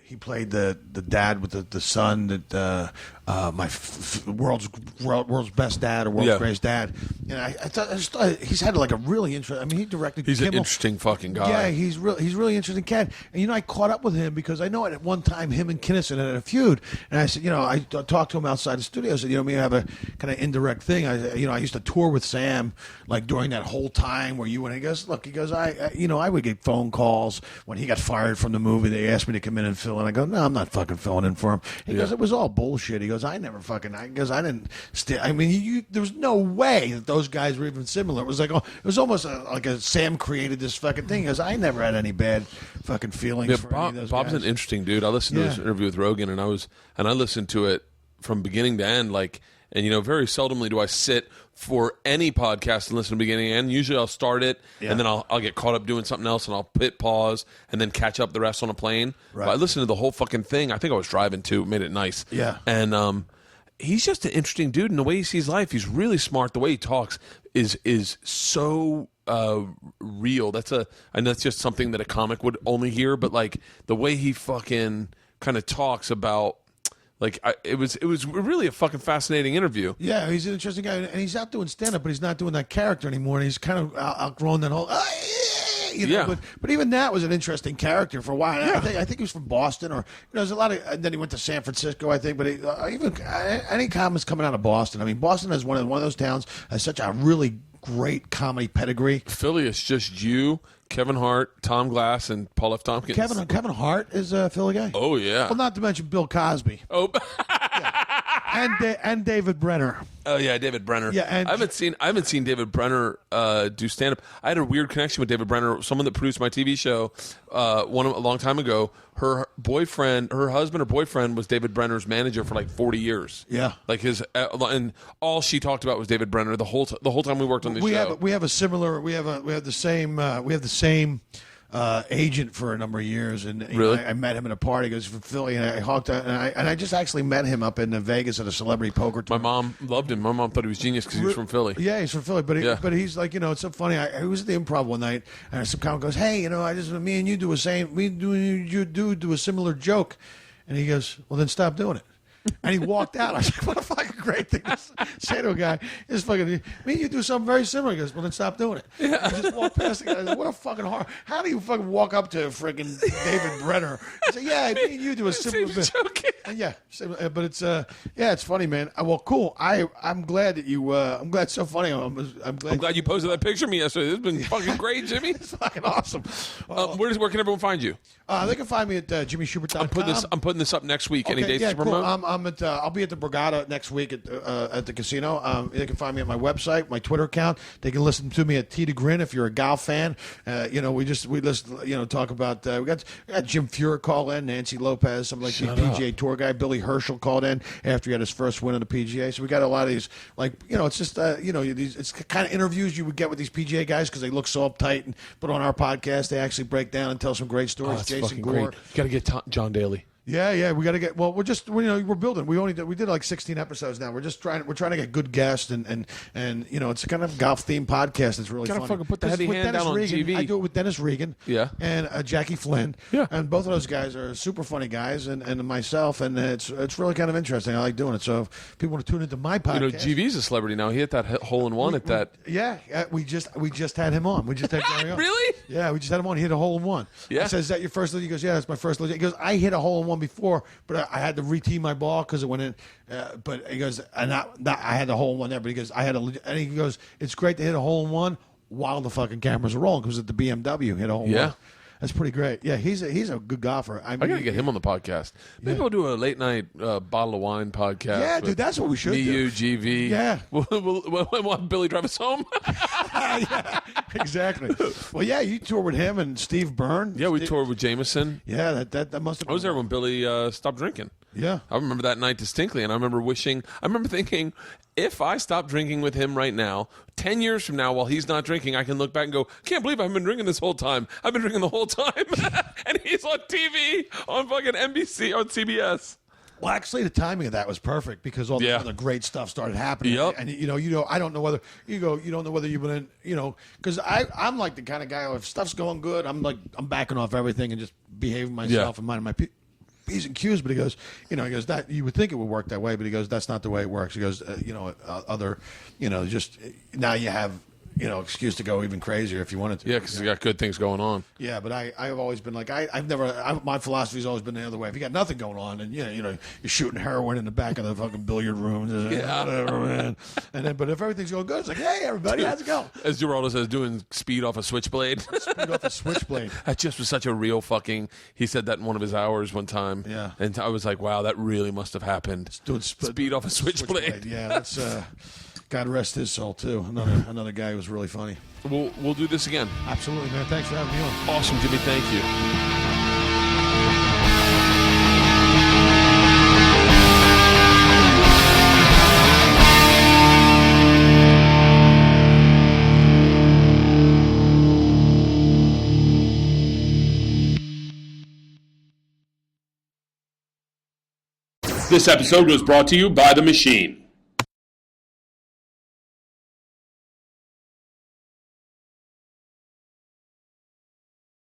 He played the dad with the son that world's best dad or world's greatest dad. And I thought he's had like a really interesting. I mean, he directed. He's Kimmel. an interesting fucking guy. Yeah, he's really interesting cat. And I caught up with him because I know at one time him and Kinison had a feud. And I said, I talked to him outside the studio. I said, we have a kind of indirect thing. I used to tour with Sam like during that whole time where you went. He goes, look, I would get phone calls when he got fired from the movie. They asked me to come in and fill in. I go, no, I'm not fucking filling in for him. He goes, it was all bullshit. He goes, I didn't. There was no way that those guys were even similar. It was like, it was almost like a Sam created this fucking thing. He goes, I never had any bad fucking feelings for any of those Bob's guys. an interesting dude. I listened to his interview with Rogan, and I listened to it from beginning to end. Like, and very seldomly do I sit for any podcast and listen to the beginning and end. Usually I'll start it and then I'll get caught up doing something else and I'll hit pause and then catch up the rest on a plane. Right. But I listened to the whole fucking thing. I think I was driving too. It made it nice. Yeah. And he's just an interesting dude, and the way he sees life, he's really smart. The way he talks is so real. And that's just something that a comic would only hear. But like the way he fucking kind of talks about. Like it was really a fucking fascinating interview. Yeah, he's an interesting guy, and he's out doing stand up, but he's not doing that character anymore. And he's kind of outgrown that whole. But even that was an interesting character for a while. Yeah. I think he was from Boston, or there's a lot of. And then he went to San Francisco, I think. But even any comics coming out of Boston. I mean, Boston is one of those towns has such a really great comedy pedigree. Philly is just you, Kevin Hart, Tom Glass, and Paul F. Tompkins. Kevin Hart is a Philly guy. Oh yeah. Well, not to mention Bill Cosby. Oh. And David Brenner. Oh yeah, David Brenner. Yeah, and I haven't seen David Brenner do stand up. I had a weird connection with David Brenner. Someone that produced my TV show a long time ago. Her husband or boyfriend was David Brenner's manager for like 40 years. Yeah, like his and all she talked about was David Brenner the whole time we worked on the show. We have the same agent for a number of years, and really? I met him at a party. He goes from Philly, and I honked out, and I just actually met him up in Vegas at a celebrity poker tour. My mom loved him. My mom thought he was genius because he was from Philly. Yeah, he's from Philly, but he's like, it's so funny. I was at the Improv one night, and some comic goes, "Hey, me and you do a similar joke," and he goes, "Well, then stop doing it." And he walked out. I was like, what a fucking great thing to say to a guy. It's fucking, me and you do something very similar. He goes, well, then stop doing it. Yeah. He just walked past the guy. I was like, what a fucking hard. How do you fucking walk up to freaking David Brenner and say, yeah, me and you do a similar bit. Yeah. But it's funny, man. Well, cool. I'm glad that you, I'm glad it's so funny. I'm glad you posted that picture of me yesterday. This has been fucking great, Jimmy. It's fucking awesome. Where can everyone find you? They can find me at jimmyshubert.com. I'm putting this up next week. Any dates to promote? Cool. I'll be at the Borgata next week at the casino. They can find me at my website, my Twitter account. They can listen to me at T to Grin if you're a golf fan. We listen, talk about we got Jim Furyk call in, Nancy Lopez, some like the PGA Tour guy, Billy Herschel called in after he had his first win on the PGA. So we got a lot of these, it's just it's kind of interviews you would get with these PGA guys because they look so uptight. But on our podcast, they actually break down and tell some great stories. Jason Gore, great. You got to get John Daly. Yeah, we got to get. Well, we're building. We did like 16 episodes now. We're trying to get good guests and it's a kind of golf themed podcast. It's really gotta funny. Fucking put the heavy hand down on TV. I do it with Dennis Regan. Yeah, and Jackie Flynn. Yeah, and both of those guys are super funny guys, and myself, and it's really kind of interesting. I like doing it. So if people want to tune into my podcast, GV's a celebrity now. He hit that hole in one at that. Yeah, we just had him on. We just had Gary on. Really? Yeah, we just had him on. He hit a hole in one. Yeah. I said, "Is that your first?" He goes, "Yeah, that's my first." He goes, "I hit a hole in one before, but I had to re-tee my ball because it went in." But he goes, "And I had the hole in one there." But he goes, and he goes, "It's great to hit a hole in one while the fucking cameras are rolling because at the BMW hit a hole in one." That's pretty great. Yeah, he's a good golfer. I got to get him on the podcast. Maybe we'll do a late night bottle of wine podcast. Yeah, dude, that's what we should do. You, GV. Yeah. We'll have Billy drive us home. Yeah, exactly. Well, yeah, you toured with him and Steve Byrne. Yeah, we toured with Jameson. Yeah, that must have been. I was there when Billy stopped drinking. Yeah. I remember that night distinctly, and I remember thinking, if I stop drinking with him right now, 10 years from now, while he's not drinking, I can look back and go, can't believe I've been drinking this whole time. I've been drinking the whole time. And he's on TV on fucking NBC, on CBS. Well, actually, the timing of that was perfect because all the other great stuff started happening. Yep. And I don't know whether you don't know whether you've been in, because I'm like the kind of guy, if stuff's going good, I'm backing off everything and just behaving myself and minding my P's and Q's. But he goes, that you would think it would work that way, but he goes, that's not the way it works. He goes, just now you have, excuse to go even crazier if you wanted to. Yeah, because you got good things going on. Yeah, but I've always been like, my philosophy's always been the other way. If you got nothing going on and, you're shooting heroin in the back of the fucking billiard room, whatever, man. But if everything's going good, it's like, hey, everybody, how's it going? As Geraldo says, doing speed off a switchblade. Speed off a switchblade. That just was such a real fucking, he said that in one of his hours one time. Yeah. And I was like, wow, that really must have happened. Doing speed off a switchblade. Yeah, that's... God rest his soul too. Another guy who was really funny. We'll do this again. Absolutely, man. Thanks for having me on. Awesome, Jimmy. Thank you. This episode was brought to you by The Machine.